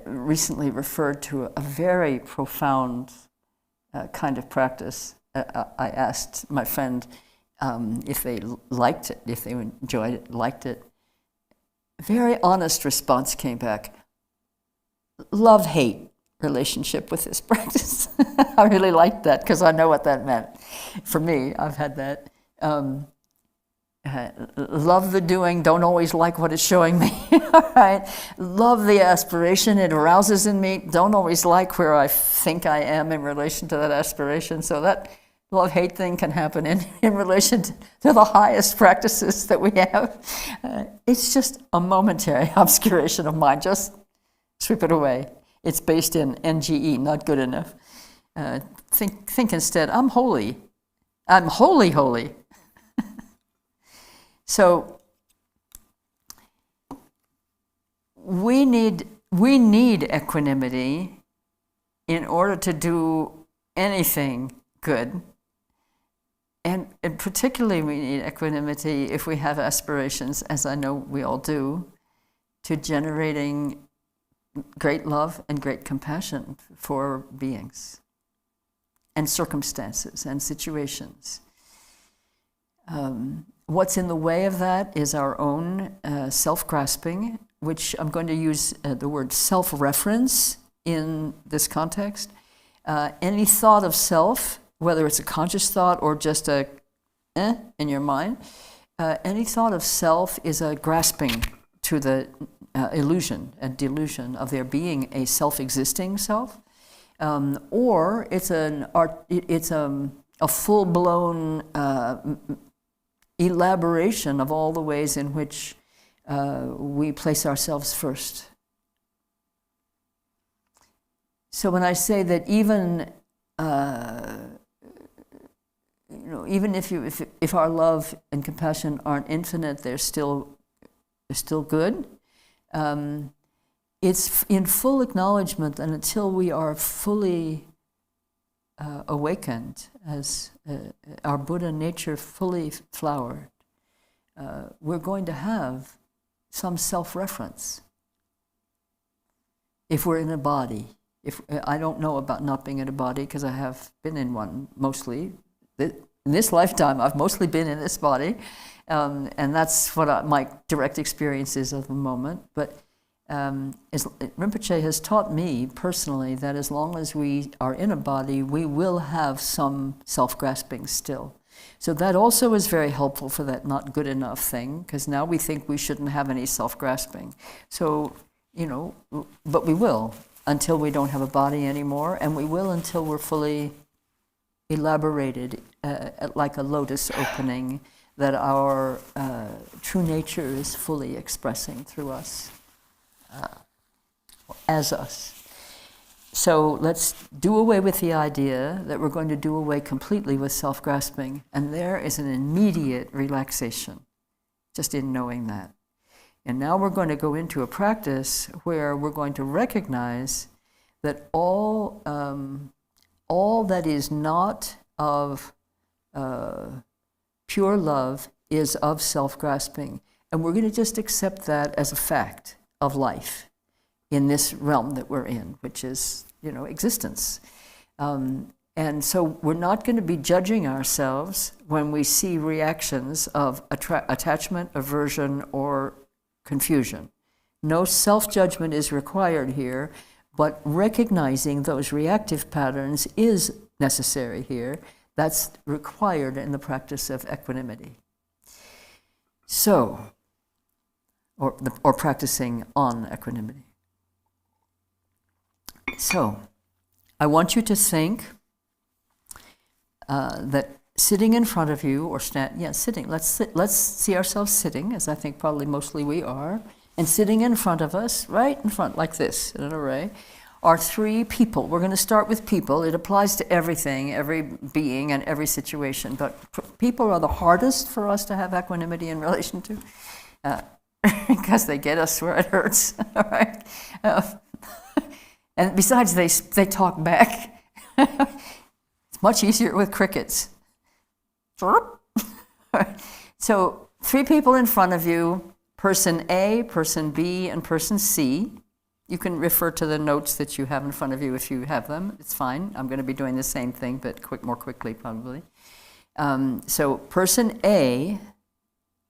[SPEAKER 1] recently referred to a very profound kind of practice. I asked my friend if they liked it, if they enjoyed it, liked it. A very honest response came back. Love-hate relationship with this practice. I really liked that because I know what that meant. For me, I've had that. Love the doing, don't always like what it's showing me. All right. Love the aspiration, it arouses in me, don't always like where I think I am in relation to that aspiration. So that love-hate thing can happen in relation to the highest practices that we have. It's just a momentary obscuration of mind. Just sweep it away. It's based in NGE, not good enough. Think instead, I'm holy. I'm holy. So we need equanimity in order to do anything good. And particularly we need equanimity if we have aspirations, as I know we all do, to generating great love and great compassion for beings and circumstances and situations. What's in the way of that is our own self-grasping, which I'm going to use the word self-reference in this context. Any thought of self, whether it's a conscious thought or just a in your mind, any thought of self is a grasping to the illusion and delusion of there being a self-existing self, or it's a full-blown elaboration of all the ways in which we place ourselves first. So when I say that even if our love and compassion aren't infinite, they're still good. It's in full acknowledgement, and until we are fully awakened as our Buddha nature fully flowered, we're going to have some self-reference. If we're in a body, I don't know about not being in a body because I have been in one mostly. In this lifetime, I've mostly been in this body, and that's what my direct experience is of the moment. But Rinpoche has taught me personally that as long as we are in a body, we will have some self-grasping still. So that also is very helpful for that not good enough thing, because now we think we shouldn't have any self-grasping. So, but we will until we don't have a body anymore, and we will until we're fully elaborated like a lotus opening that our true nature is fully expressing through us, as us. So let's do away with the idea that we're going to do away completely with self-grasping, and there is an immediate relaxation just in knowing that. And now we're going to go into a practice where we're going to recognize that all that is not of pure love is of self-grasping. And we're going to just accept that as a fact of life in this realm that we're in, which is, existence. And so we're not going to be judging ourselves when we see reactions of attachment, aversion, or confusion. No self-judgment is required here, but recognizing those reactive patterns is necessary here. That's required in the practice of equanimity. So, or practicing on equanimity. So, I want you to think that sitting in front of you, or sitting. Let's see ourselves sitting, as I think probably mostly we are, and sitting in front of us, right in front, like this, in an array, are three people. We're going to start with people. It applies to everything, every being, and every situation. But people are the hardest for us to have equanimity in relation to, because they get us where it hurts. All right. And besides, they talk back. It's much easier with crickets. So 3 people in front of you, person A, person B, and person C. You can refer to the notes that you have in front of you if you have them. It's fine. I'm going to be doing the same thing, but more quickly probably. So person A,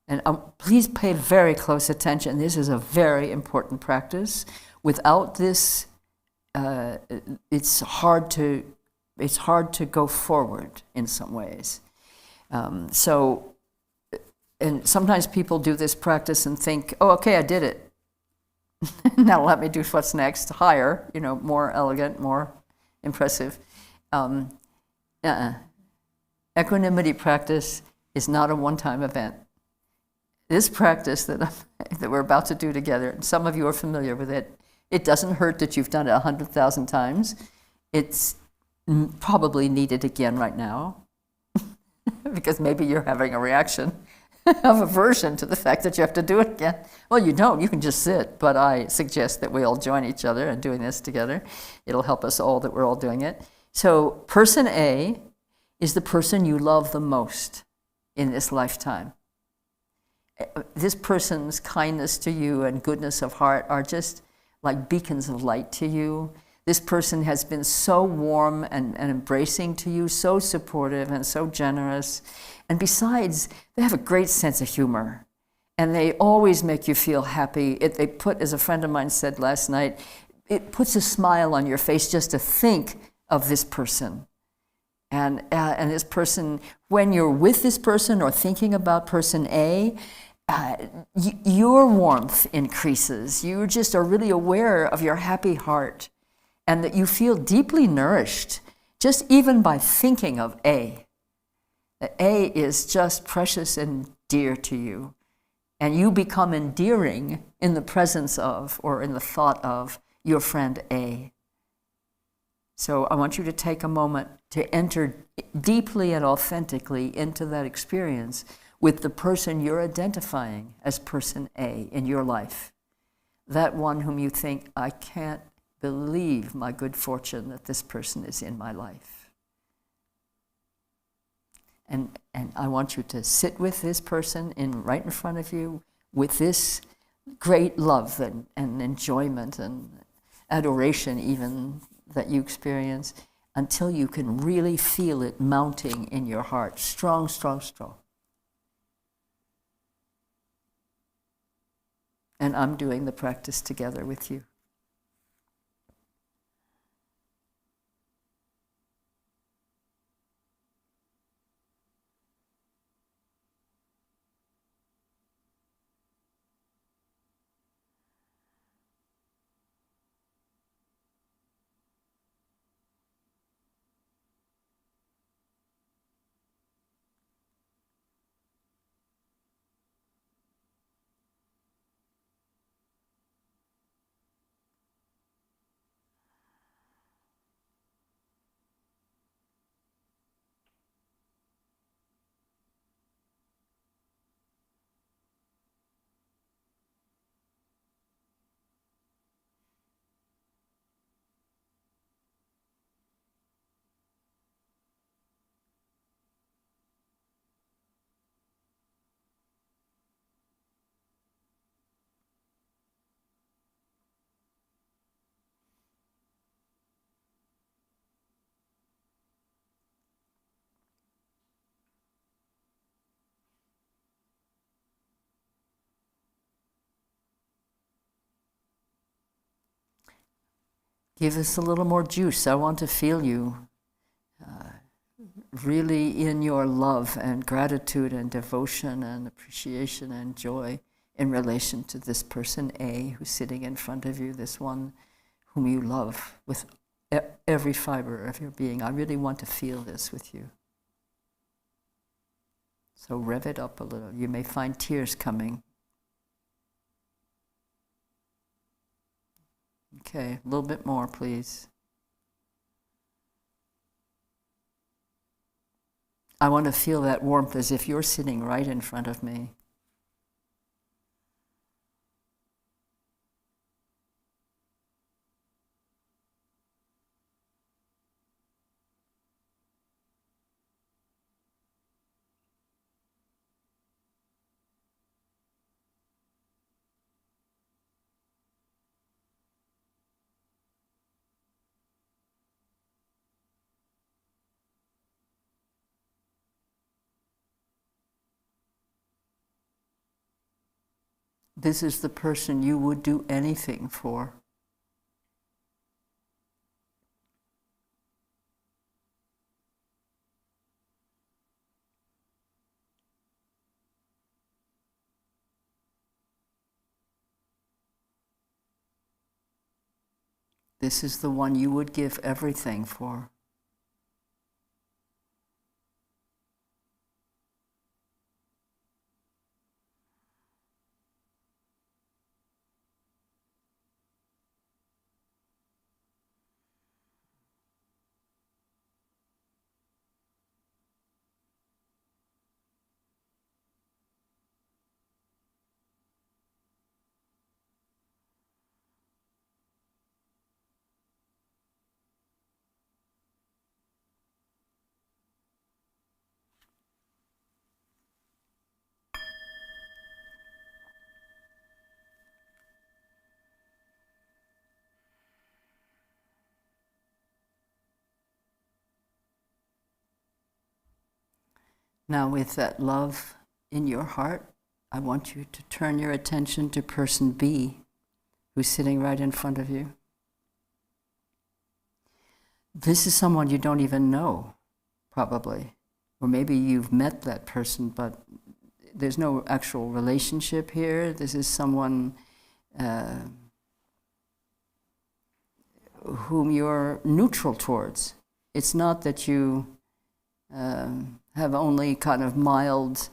[SPEAKER 1] and please pay very close attention. This is a very important practice. Without this, it's hard to go forward in some ways. And sometimes people do this practice and think, oh, okay, I did it. Now let me do what's next, higher, more elegant, more impressive. Equanimity practice is not a one-time event. This practice that we're about to do together, and some of you are familiar with it, it doesn't hurt that you've done it 100,000 times. It's probably needed again right now, because maybe you're having a reaction of aversion to the fact that you have to do it again. Well, you don't. You can just sit. But I suggest that we all join each other in doing this together. It'll help us all that we're all doing it. So person A is the person you love the most in this lifetime. This person's kindness to you and goodness of heart are just like beacons of light to you. This person has been so warm and embracing to you, so supportive and so generous. And besides, they have a great sense of humor. And they always make you feel happy. They put, as a friend of mine said last night, it puts a smile on your face just to think of this person. And this person, when you're with this person or thinking about person A, your warmth increases. You just are really aware of your happy heart, and that you feel deeply nourished just even by thinking of A. A is just precious and dear to you, and you become endearing in the presence of, or in the thought of, your friend A. So I want you to take a moment to enter deeply and authentically into that experience with the person you're identifying as person A in your life. That one whom you think, I can't believe my good fortune that this person is in my life. And I want you to sit with this person right in front of you with this great love and enjoyment and adoration even that you experience until you can really feel it mounting in your heart. Strong, strong, strong. And I'm doing the practice together with you. Give us a little more juice. I want to feel you really in your love and gratitude and devotion and appreciation and joy in relation to this person A who's sitting in front of you, this one whom you love with every fiber of your being. I really want to feel this with you. So rev it up a little. You may find tears coming. Okay, a little bit more, please. I want to feel that warmth as if you're sitting right in front of me. This is the person you would do anything for. This is the one you would give everything for. Now, with that love in your heart, I want you to turn your attention to person B, who's sitting right in front of you. This is someone you don't even know, probably. Or maybe you've met that person, but there's no actual relationship here. This is someone whom you're neutral towards. It's not that you have only kind of mild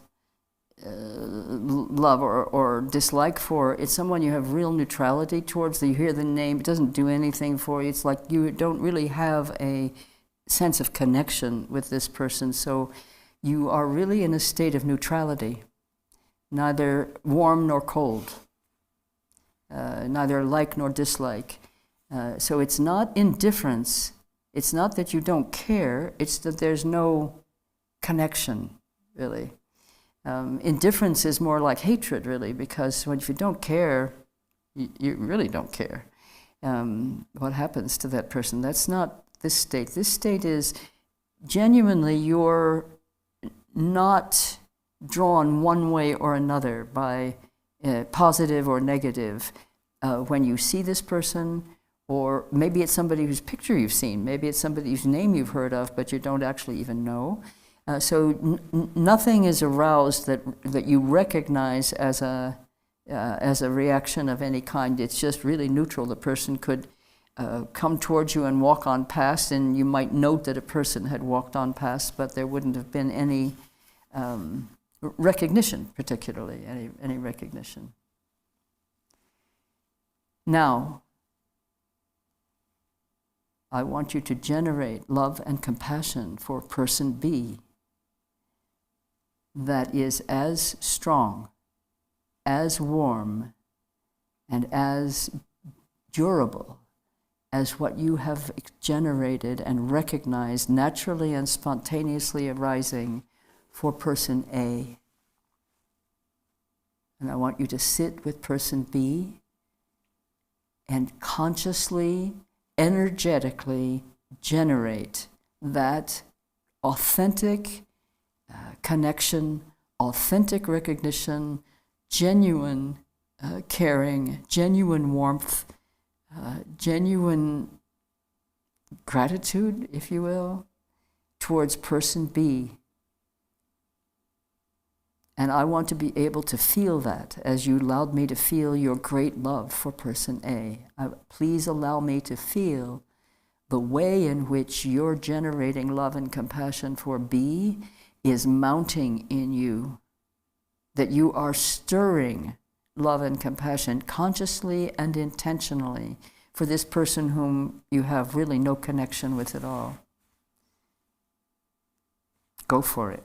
[SPEAKER 1] love or dislike for. It's someone you have real neutrality towards. You hear the name, it doesn't do anything for you. It's like you don't really have a sense of connection with this person. So you are really in a state of neutrality, neither warm nor cold, neither like nor dislike. So it's not indifference. It's not that you don't care. It's that there's no connection, really. Indifference is more like hatred, really, because if you don't care, you really don't care what happens to that person. That's not this state. This state is genuinely you're not drawn one way or another by positive or negative when you see this person, or maybe it's somebody whose picture you've seen, maybe it's somebody whose name you've heard of, but you don't actually even know. So nothing is aroused that you recognize as a reaction of any kind. It's just really neutral. The person could come towards you and walk on past, and you might note that a person had walked on past, but there wouldn't have been any recognition, particularly, any recognition. Now, I want you to generate love and compassion for person B that is as strong, as warm, and as durable as what you have generated and recognized naturally and spontaneously arising for person A. And I want you to sit with person B and consciously, energetically generate that authentic connection, authentic recognition, genuine caring, genuine warmth, genuine gratitude, if you will, towards person B. And I want to be able to feel that as you allowed me to feel your great love for person A. Please allow me to feel the way in which you're generating love and compassion for B is mounting in you, that you are stirring love and compassion consciously and intentionally for this person whom you have really no connection with at all. Go for it.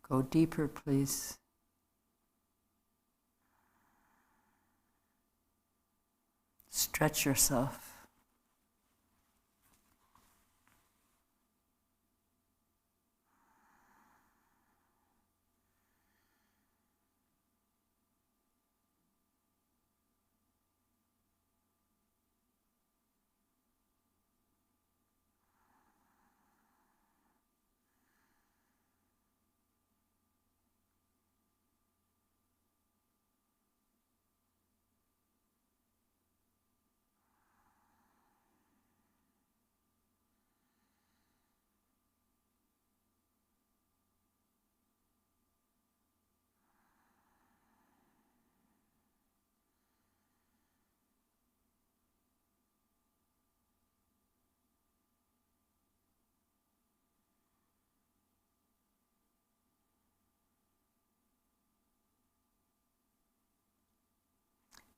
[SPEAKER 1] Go deeper, please. Stretch yourself.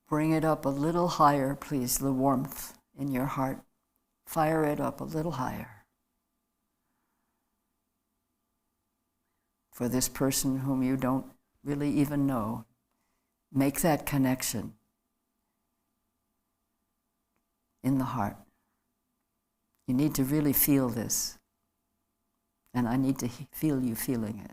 [SPEAKER 1] Bring it up a little higher, please, the warmth in your heart. Fire it up a little higher. For this person whom you don't really even know, make that connection in the heart. You need to really feel this. And I need to feel you feeling it.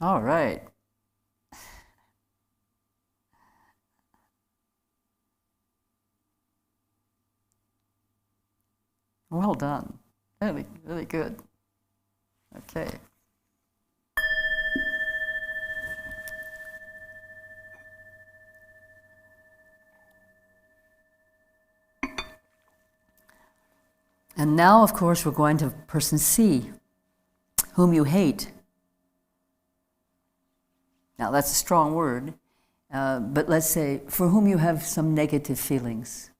[SPEAKER 1] All right. Well done. Really, really good. Okay. And now, of course, we're going to person C, whom you hate. Now, that's a strong word, but let's say, for whom you have some negative feelings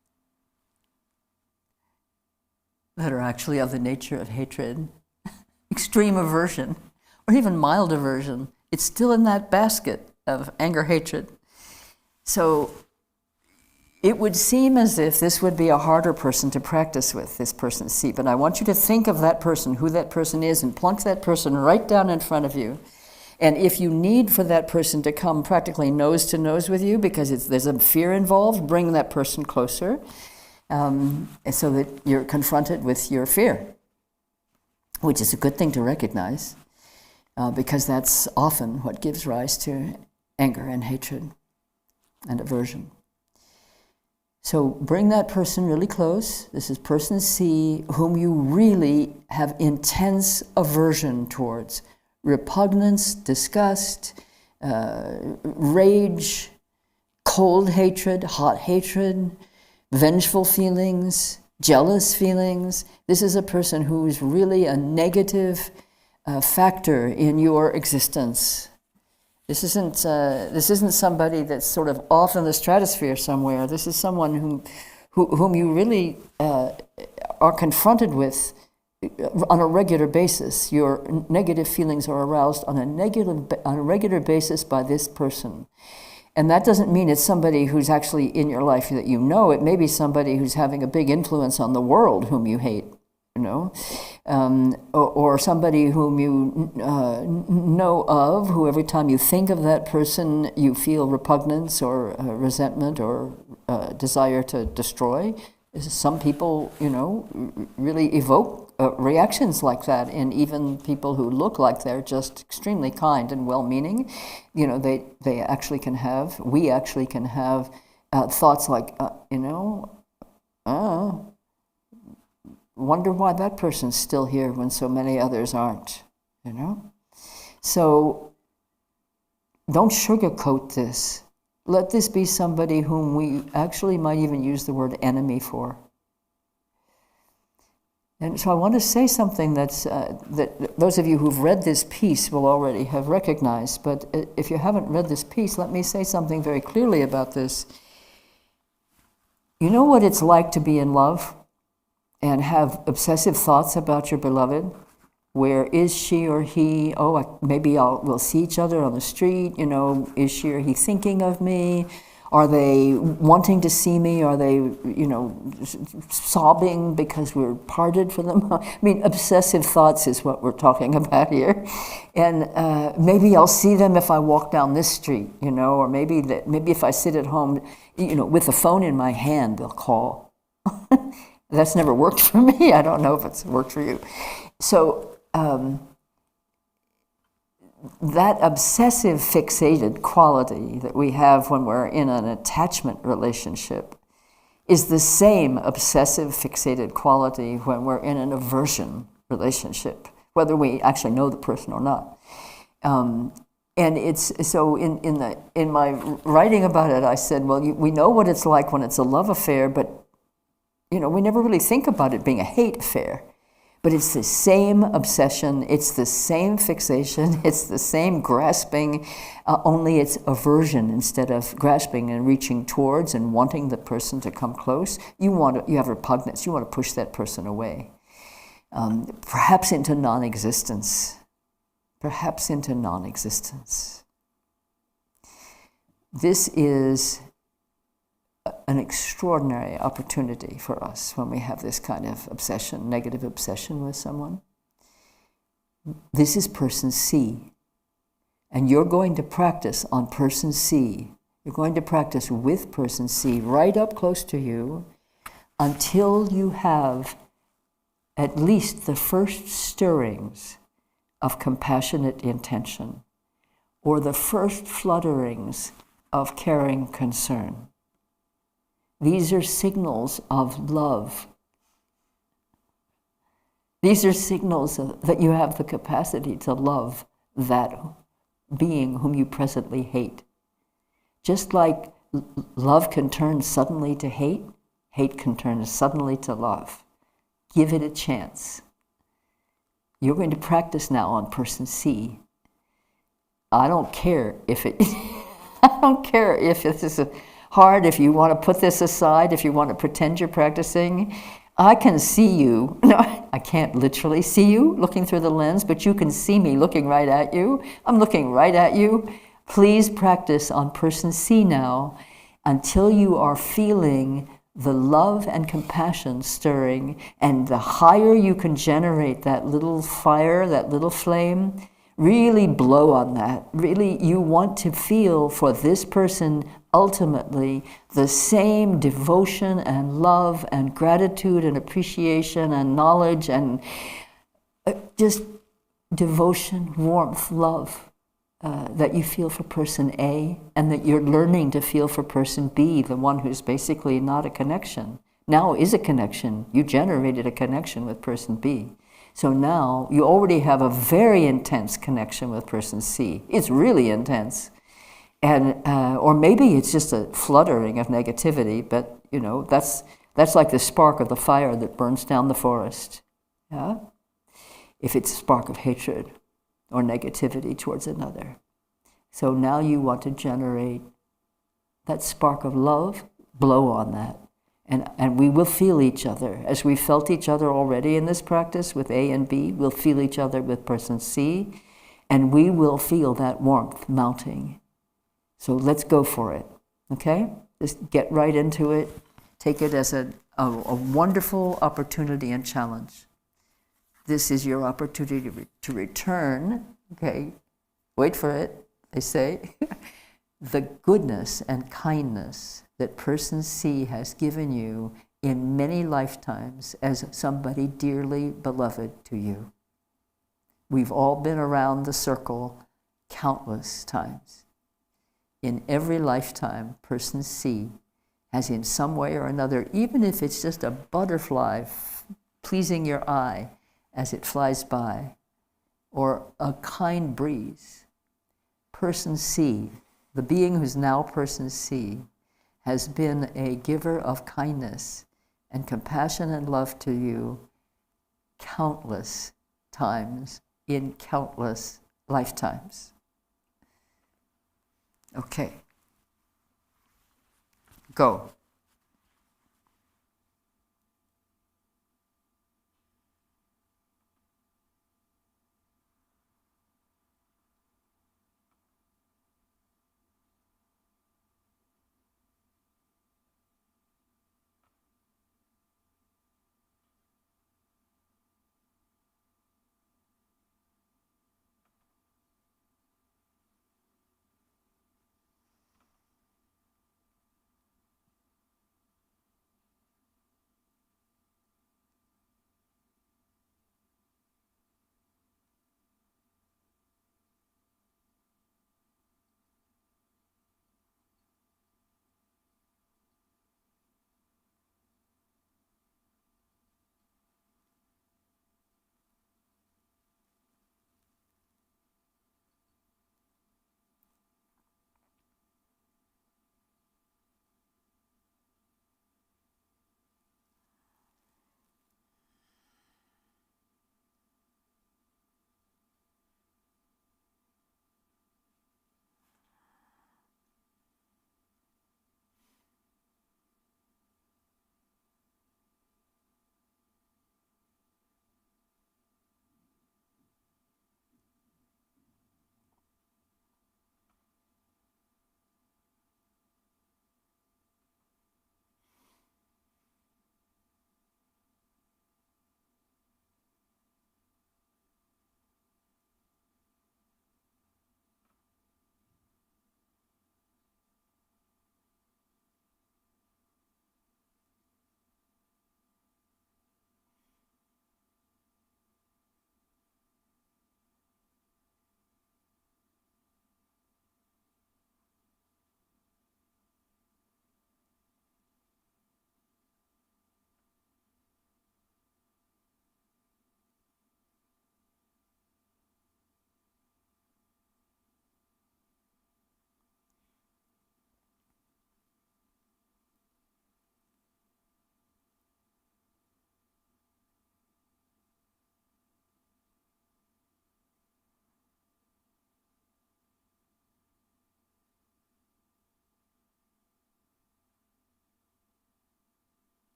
[SPEAKER 1] that are actually of the nature of hatred, extreme aversion, or even mild aversion. It's still in that basket of anger, hatred. So it would seem as if this would be a harder person to practice with, this person C, but I want you to think of that person, who that person is, and plunk that person right down in front of you. And if you need for that person to come practically nose to nose with you because there's a fear involved, bring that person closer so that you're confronted with your fear, which is a good thing to recognize because that's often what gives rise to anger and hatred and aversion. So bring that person really close. This is person C, whom you really have intense aversion towards. Repugnance, disgust, rage, cold hatred, hot hatred, vengeful feelings, jealous feelings. This is a person who is really a negative factor in your existence. This isn't somebody that's sort of off in the stratosphere somewhere. This is someone whom you really are confronted with on a regular basis. Your negative feelings are aroused on a regular basis by this person. And that doesn't mean it's somebody who's actually in your life that you know. It may be somebody who's having a big influence on the world whom you hate, you know, or somebody whom you know of, who every time you think of that person, you feel repugnance or resentment or desire to destroy. Some people, you know, really evoke reactions like that in even people who look like they're just extremely kind and well-meaning. You know, we actually can have thoughts like, wonder why that person's still here when so many others aren't, So don't sugarcoat this. Let this be somebody whom we actually might even use the word enemy for. And so I want to say something that those of you who've read this piece will already have recognized, but if you haven't read this piece, let me say something very clearly about this. You know what it's like to be in love and have obsessive thoughts about your beloved? Where is she or he? Oh, maybe we'll see each other on the street. Is she or he thinking of me? Are they wanting to see me? Are they, sobbing because we're parted from them? I mean, obsessive thoughts is what we're talking about here. And maybe I'll see them if I walk down this street, or maybe if I sit at home, with the phone in my hand, they'll call. That's never worked for me. I don't know if it's worked for you. So that obsessive fixated quality that we have when we're in an attachment relationship is the same obsessive fixated quality when we're in an aversion relationship, whether we actually know the person or not. And it's so in my writing about it, I said, well, we know what it's like when it's a love affair, but we never really think about it being a hate affair. But it's the same obsession, it's the same fixation, it's the same grasping, only it's aversion instead of grasping and reaching towards and wanting the person to come close. You have repugnance, you want to push that person away. Perhaps into non-existence. Perhaps into non-existence. This is an extraordinary opportunity for us when we have this kind of obsession, negative obsession with someone. This is person C. And you're going to practice on person C. You're going to practice with person C right up close to you until you have at least the first stirrings of compassionate intention or the first flutterings of caring concern. These are signals of love. These are signals that you have the capacity to love that being whom you presently hate. Just like love can turn suddenly to hate, hate can turn suddenly to love. Give it a chance. You're going to practice now on person C. I don't care if it is hard, if you want to put this aside, if you want to pretend you're practicing. I can see you. No, I can't literally see you looking through the lens, but you can see me looking right at you. I'm looking right at you. Please practice on person C now until you are feeling the love and compassion stirring, and the higher you can generate that little fire, that little flame, really blow on that. Really, you want to feel for this person ultimately the same devotion and love and gratitude and appreciation and knowledge and just devotion, warmth, love that you feel for person A, and that you're learning to feel for person B, the one who's basically not a connection. Now is a connection. You generated a connection with person B. So now you already have a very intense connection with person C. It's really intense. And or maybe it's just a fluttering of negativity, but that's like the spark of the fire that burns down the forest. Yeah? If it's a spark of hatred or negativity towards another. So now you want to generate that spark of love, blow on that. And we will feel each other. As we felt each other already in this practice with A and B, we'll feel each other with person C, and we will feel that warmth mounting. So let's go for it, okay? Just get right into it. Take it as a wonderful opportunity and challenge. This is your opportunity to return, okay? Wait for it, they say. The goodness and kindness that person C has given you in many lifetimes as somebody dearly beloved to you. We've all been around the circle countless times. In every lifetime, person C has in some way or another, even if it's just a butterfly pleasing your eye as it flies by, or a kind breeze. Person C, the being who's now person C, has been a giver of kindness and compassion and love to you countless times in countless lifetimes. Okay. Go.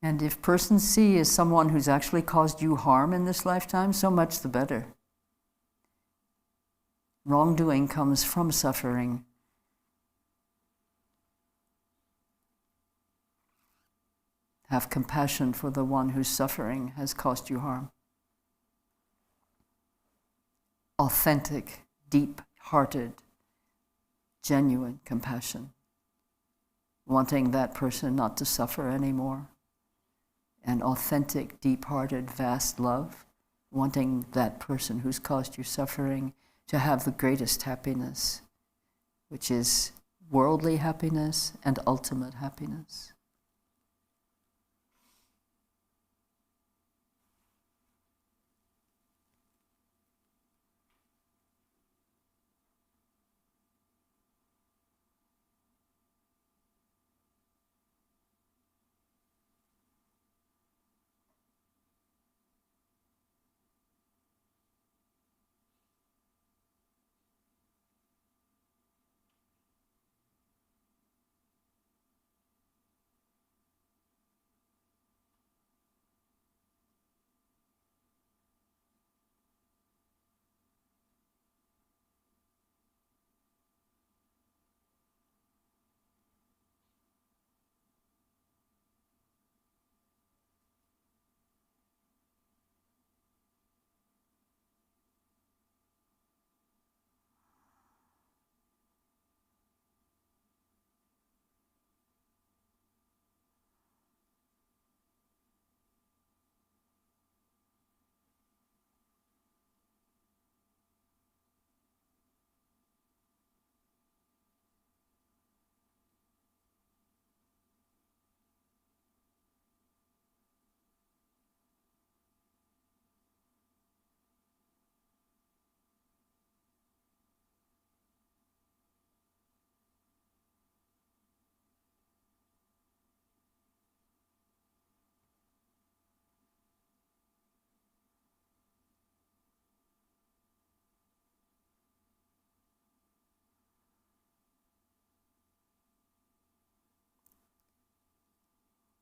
[SPEAKER 1] And if person C is someone who's actually caused you harm in this lifetime, so much the better. Wrongdoing comes from suffering. Have compassion for the one whose suffering has caused you harm. Authentic, deep-hearted, genuine compassion. Wanting that person not to suffer anymore. And authentic, deep-hearted, vast love. Wanting that person who's caused you suffering to have the greatest happiness, which is worldly happiness and ultimate happiness.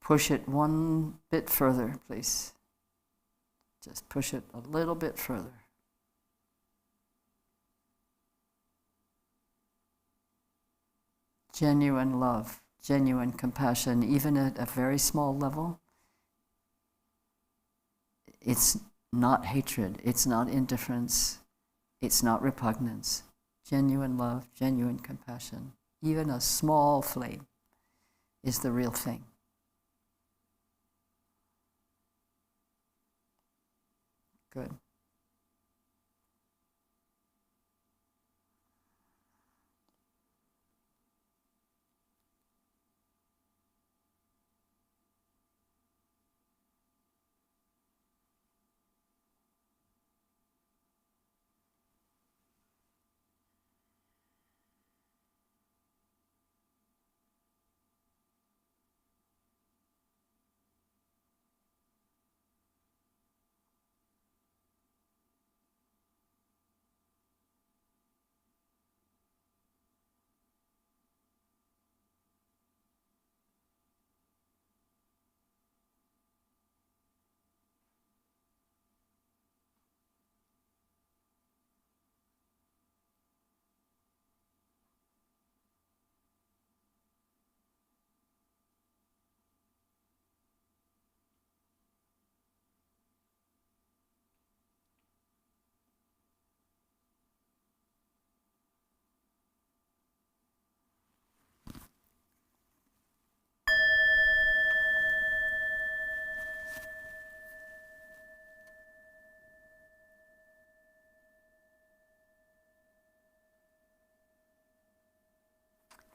[SPEAKER 1] Push it one bit further, please. Just push it a little bit further. Genuine love, genuine compassion, even at a very small level. It's not hatred, it's not indifference, it's not repugnance. Genuine love, genuine compassion, even a small flame is the real thing. Good.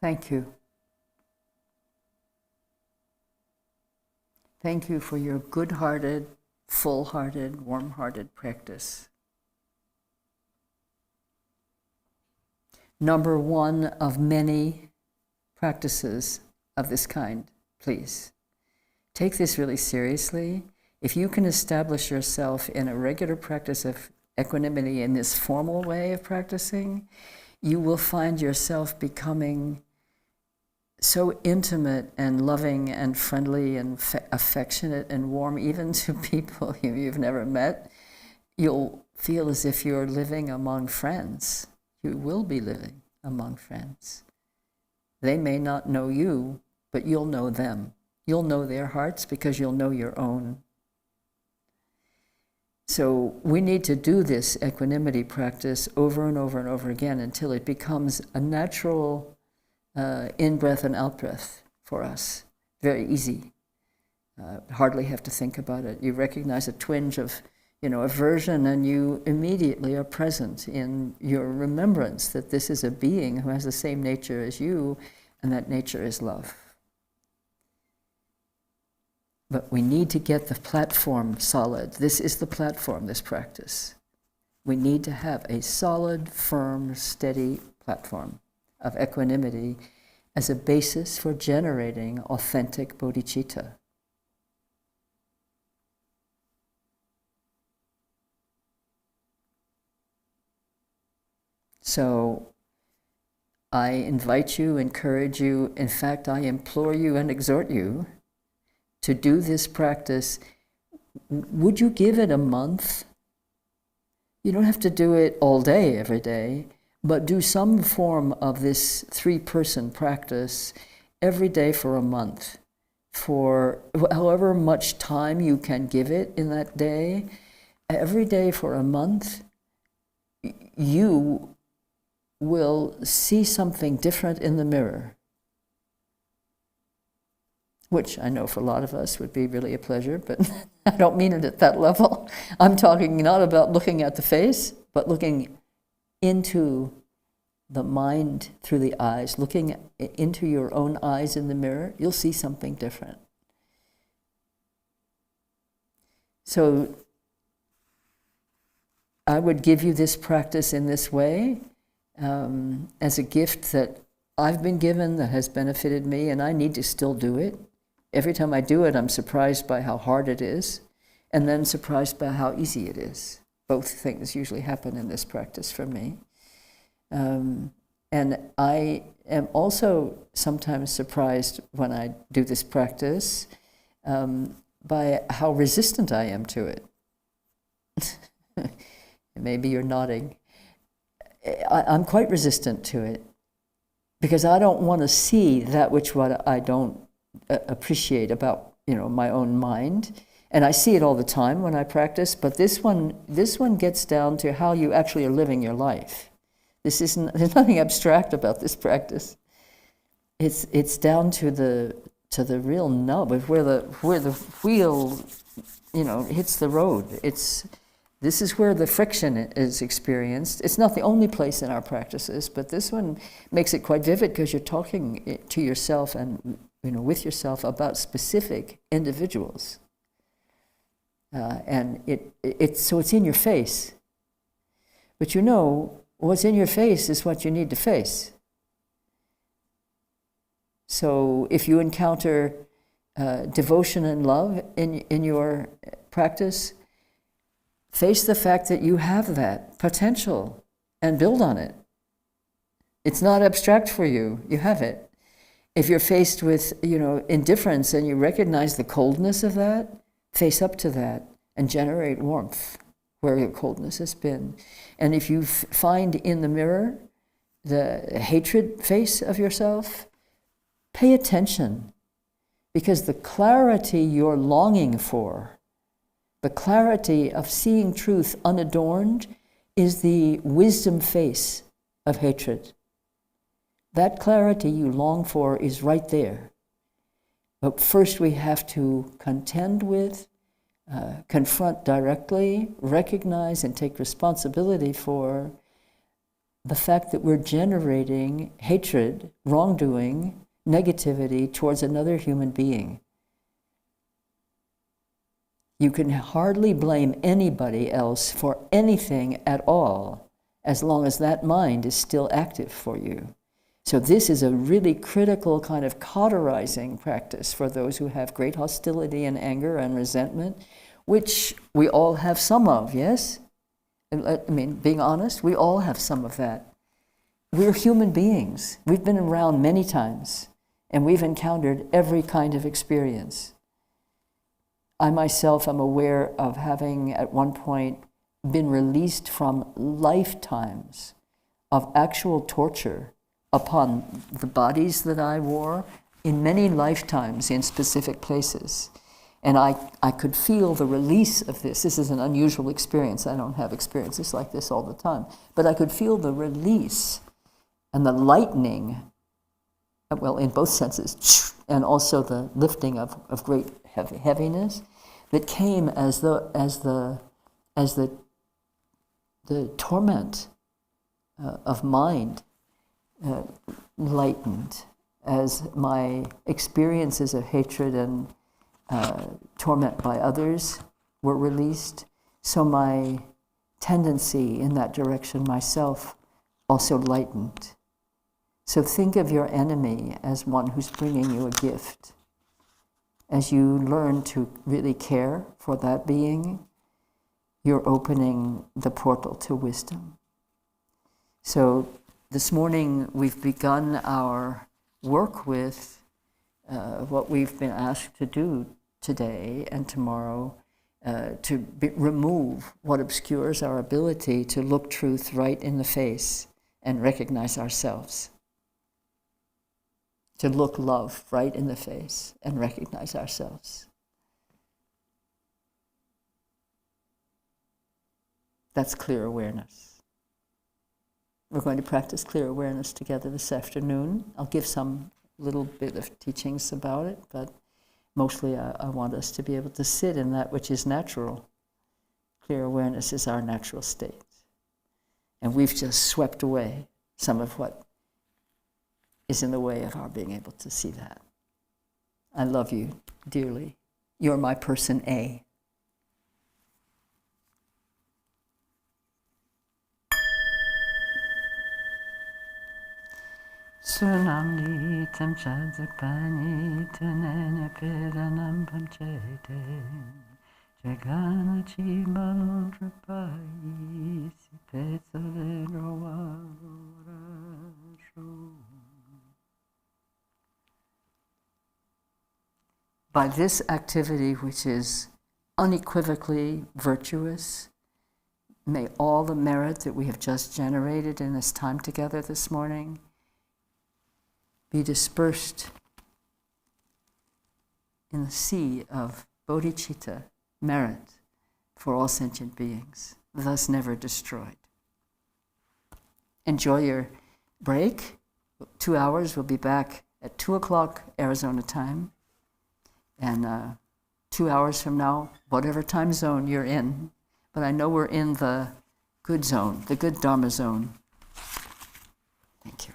[SPEAKER 1] Thank you. Thank you for your good-hearted, full-hearted, warm-hearted practice. Number one of many practices of this kind, please. Take this really seriously. If you can establish yourself in a regular practice of equanimity in this formal way of practicing, you will find yourself becoming so intimate and loving and friendly and affectionate and warm, even to people you've never met. You'll feel as if you're living among friends. You will be living among friends. They may not know you, but you'll know them. You'll know their hearts because you'll know your own. So we need to do this equanimity practice over and over and over again until it becomes a natural in-breath and out-breath for us. Very easy. Hardly have to think about it. You recognize a twinge of, aversion, and you immediately are present in your remembrance that this is a being who has the same nature as you, and that nature is love. But we need to get the platform solid. This is the platform, this practice. We need to have a solid, firm, steady platform of equanimity as a basis for generating authentic bodhicitta. So I invite you, encourage you, in fact, I implore you and exhort you to do this practice. Would you give it a month? You don't have to do it all day, every day, but do some form of this 3-person practice every day for a month. For however much time you can give it in that day, every day for a month, you will see something different in the mirror, which I know for a lot of us would be really a pleasure, but I don't mean it at that level. I'm talking not about looking at the face, but looking into the mind through the eyes, looking into your own eyes in the mirror. You'll see something different. So I would give you this practice in this way, as a gift that I've been given that has benefited me, and I need to still do it. Every time I do it, I'm surprised by how hard it is, and then surprised by how easy it is. Both things usually happen in this practice for me. And I am also sometimes surprised when I do this practice by how resistant I am to it. Maybe you're nodding. I'm quite resistant to it because I don't want to see that which what I don't appreciate about my own mind, and I see it all the time when I practice. But this one gets down to how you actually are living your life. There's nothing abstract about this practice. It's down to the real nub of where the wheel hits the road. This is where the friction is experienced. It's not the only place in our practices, but this one makes it quite vivid because you're talking to yourself and with yourself about specific individuals, and so it's in your face. But what's in your face is what you need to face. So if you encounter devotion and love in your practice, face the fact that you have that potential and build on it. It's not abstract for you. You have it. If you're faced with, indifference and you recognize the coldness of that, face up to that and generate warmth where your coldness has been. And if you find in the mirror the hatred face of yourself, pay attention, because the clarity you're longing for, the clarity of seeing truth unadorned, is the wisdom face of hatred. That clarity you long for is right there. But first we have to contend with, confront directly, recognize and take responsibility for the fact that we're generating hatred, wrongdoing, negativity towards another human being. You can hardly blame anybody else for anything at all as long as that mind is still active for you. So this is a really critical kind of cauterizing practice for those who have great hostility and anger and resentment, which we all have some of, yes? I mean, being honest, we all have some of that. We're human beings. We've been around many times, and we've encountered every kind of experience. I myself am aware of having at one point been released from lifetimes of actual torture upon the bodies that I wore in many lifetimes in specific places. And I could feel the release of this. This is an unusual experience. I don't have experiences like this all the time. But I could feel the release and the lightening, well, in both senses, and also the lifting of great heaviness that came as the as the torment of mind lightened, as my experiences of hatred and torment by others were released, so my tendency in that direction myself also lightened. So think of your enemy as one who's bringing you a gift. As you learn to really care for that being, you're opening the portal to wisdom. So this morning we've begun our work with what we've been asked to do today and tomorrow, to remove what obscures our ability to look truth right in the face and recognize ourselves. To look love right in the face and recognize ourselves. That's clear awareness. We're going to practice clear awareness together this afternoon. I'll give some little bit of teachings about it, but mostly I want us to be able to sit in that which is natural. Clear awareness is our natural state. And we've just swept away some of what is in the way of our being able to see that. I love you dearly. You're my person A. Sunamni tamchadzakpani tunanya pedanam pamchete Jagana chimaldrapai sipetsalenrovarasho. By this activity, which is unequivocally virtuous, may all the merit that we have just generated in this time together this morning be dispersed in the sea of bodhicitta, merit for all sentient beings, thus never destroyed. Enjoy your break. 2 hours, we'll be back at 2 o'clock Arizona time. And 2 hours from now, whatever time zone you're in, but I know we're in the good zone, the good Dharma zone. Thank you.